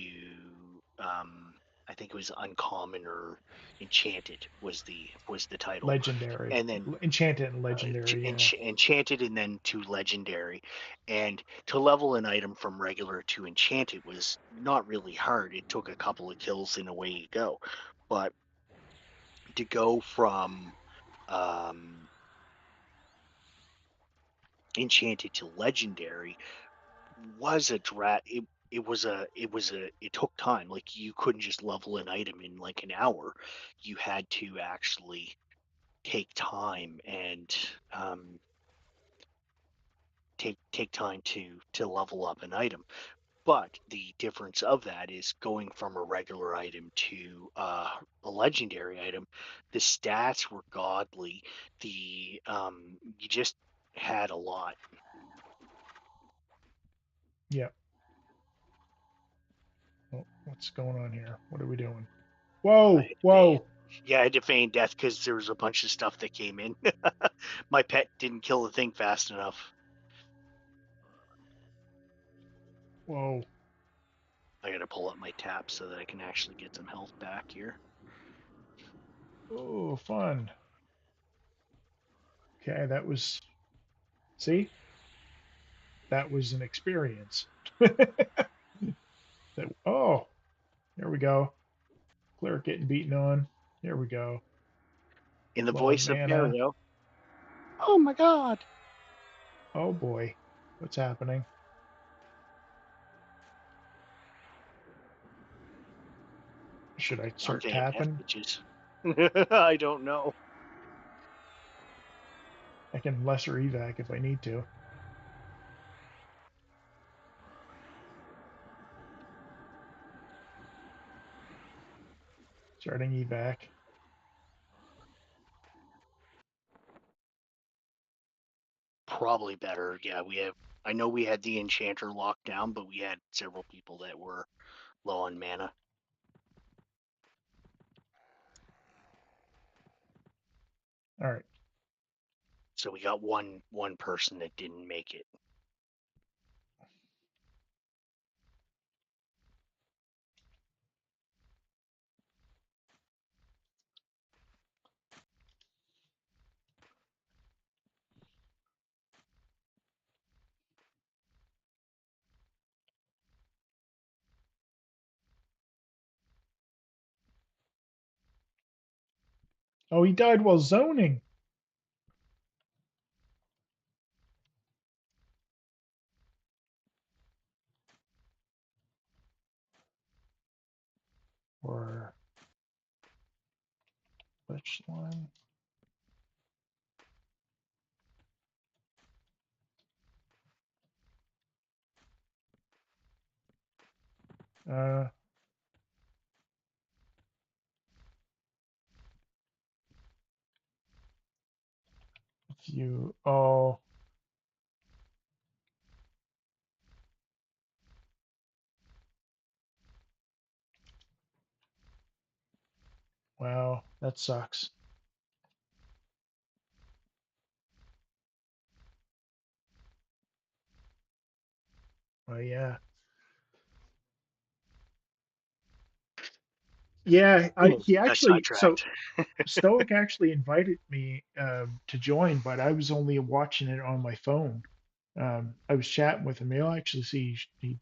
I think it was uncommon or enchanted was the title, Legendary, and then enchanted and legendary. Yeah. enchanted and then to legendary. And to level an item from regular to enchanted was not really hard. It took a couple of kills and away you go. But to go from um, enchanted to legendary was a it took time. Like, you couldn't just level an item in like an hour. You had to actually take time and take time to level up an item. But the difference of that is going from a regular item to a legendary item. The stats were godly. The You just had a lot. Yeah. Oh, what's going on here? What are we doing? I Whoa, had to feign, whoa, yeah, I had to feign death because there was a bunch of stuff that came in. My pet didn't kill the thing fast enough. whoa. I got to pull up my tap so that I can actually get some health back here. Oh, fun. Okay, that was, see, that was an experience. That, oh, there we go. Cleric getting beaten on. There we go. In the Low on voice of mana. Mario, oh my god, Oh boy, what's happening? Should I I'm start feigning death, tapping? bitches. I don't know. I can lesser evac if I need to. Starting evac. Probably better. Yeah, we have. I know we had the enchanter locked down, but we had several people that were low on mana, All right. so we got one person that didn't make it. Oh, he died while zoning. Or which one? Uh, if you, oh, wow, that sucks. Oh, yeah. Yeah, he Got actually, so sidetracked. Stoic actually invited me to join, but I was only watching it on my phone. I was chatting with him. You'll actually see he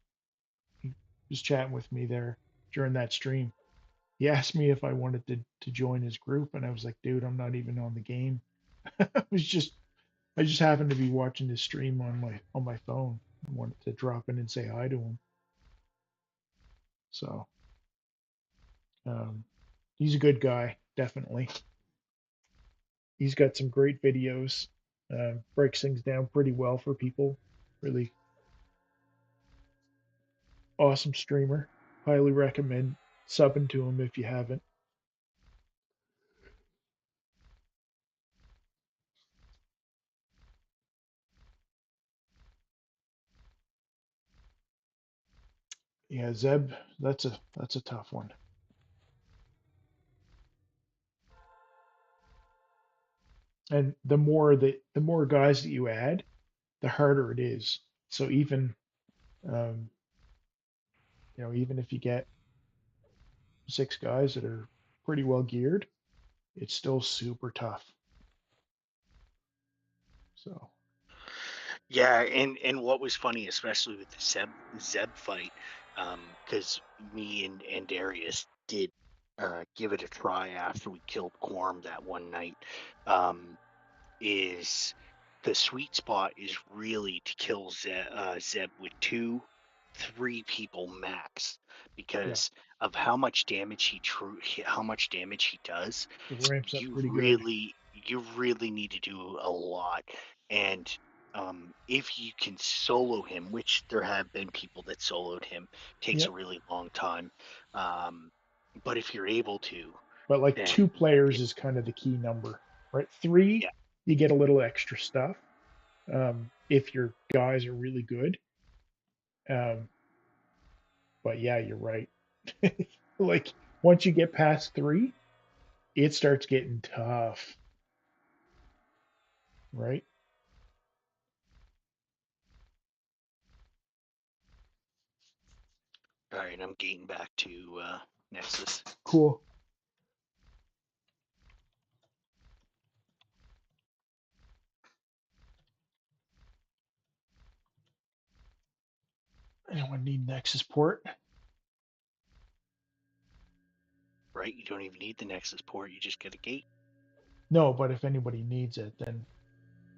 was chatting with me there during that stream. He asked me if I wanted to join his group, and I was like, dude, I'm not even on the game. I just happened to be watching this stream on my phone. I wanted to drop in and say hi to him. So um, he's a good guy, definitely. He's got some great videos. Breaks things down pretty well for people. Really, Awesome streamer. Highly recommend subbing to him if you haven't. Yeah, Zeb, that's a tough one. And the more guys that you add, the harder it is. So even um, even if you get 6 guys that are pretty well geared, it's still super tough. So Yeah, and what was funny, especially with the Zeb fight, because me and Darius did give it a try after we killed Quarm that one night. Um, is the sweet spot is really to kill Zeb with 2, 3 people max yeah, because of how much damage how much damage he does. it ramps up You pretty good. really need to do a lot, and if you can solo him, which there have been people that soloed him, takes a Yep. really long time. Um, but if you're able to, But like then 2 players it, is kind of the key number, right? Three, yeah, you get a little extra stuff. If your guys are really good. Um, but yeah, you're right. Like once you get past three, it starts getting tough, right? all right, I'm getting back to Nexus. Cool. Anyone need Nexus port? Right, you don't even need the Nexus port; you just get a gate. No, but if anybody needs it, then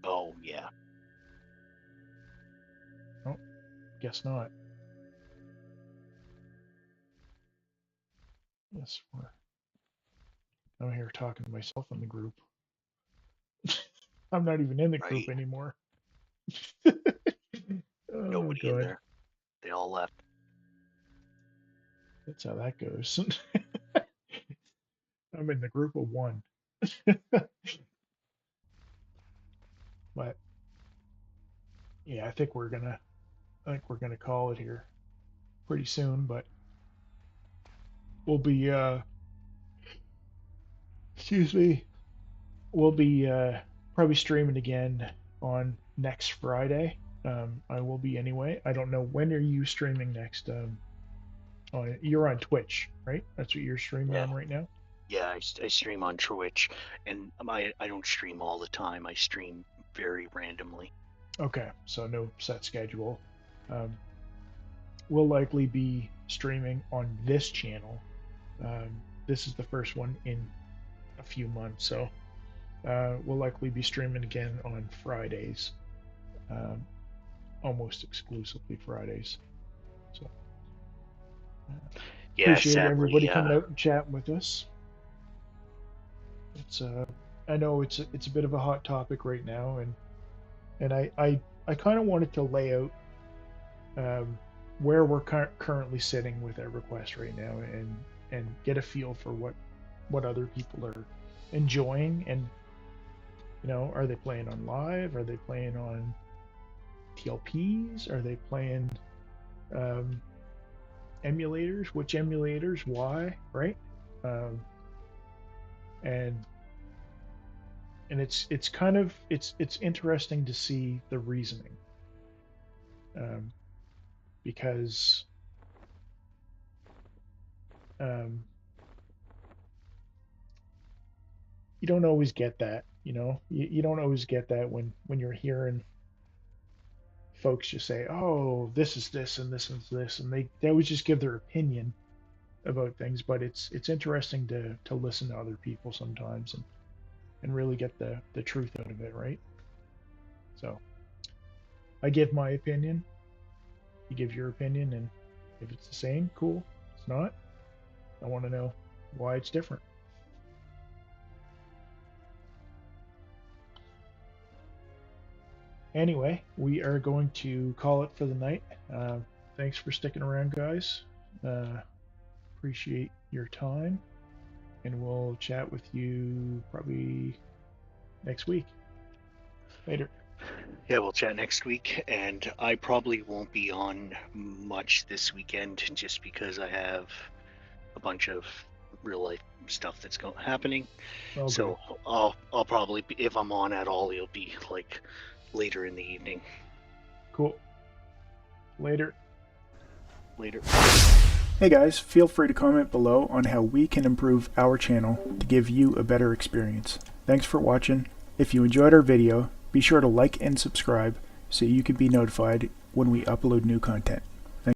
Oh yeah, oh, guess not. Yes, I'm here talking to myself in the group. I'm not even in the group right. anymore. Oh Nobody in god, there; they all left. that's how that goes. I'm in the group of one. But yeah, I think we're gonna call it here pretty soon. But we'll be excuse me, we'll be probably streaming again on next Friday. I will be anyway. I don't know when are you streaming next. You're on Twitch, right? That's what you're streaming Yeah, on right now. yeah. I stream on Twitch, and I don't stream all the time. I stream very randomly. Okay, so no set schedule. Um, we'll likely be streaming on this channel. This is the first one in a few months, so we'll likely be streaming again on Fridays, um, almost exclusively Fridays. So Yeah, appreciate everybody sadly, coming out and chatting with us. It's I know it's a bit of a hot topic right now, and I kind of wanted to lay out um, where we're currently sitting with EverQuest right now, and get a feel for what other people are enjoying, and are they playing on live? Are they playing on TLPs? Are they playing um, emulators? Which emulators? Why? Right? Um, and it's kind of it's interesting to see the reasoning, um, because um, you don't always get that. You don't always get that when you're hearing folks just say, "Oh, this is this and this is this," and they always just give their opinion about things. But it's interesting to listen to other people sometimes, and really get the truth out of it, right? So I give my opinion, you give your opinion, and if it's the same, cool. If it's not, I want to know why it's different. Anyway, we are going to call it for the night. thanks for sticking around, guys. Appreciate your time, and we'll chat with you probably next week. Later. Yeah, we'll chat next week, and I probably won't be on much this weekend just because I have a bunch of real life stuff that's happening. All good. So I'll probably be, if I'm on at all, it'll be like later in the evening. Cool. Later. Later. Hey guys, feel free to comment below on how we can improve our channel to give you a better experience. Thanks for watching. If you enjoyed our video, be sure to like and subscribe so you can be notified when we upload new content.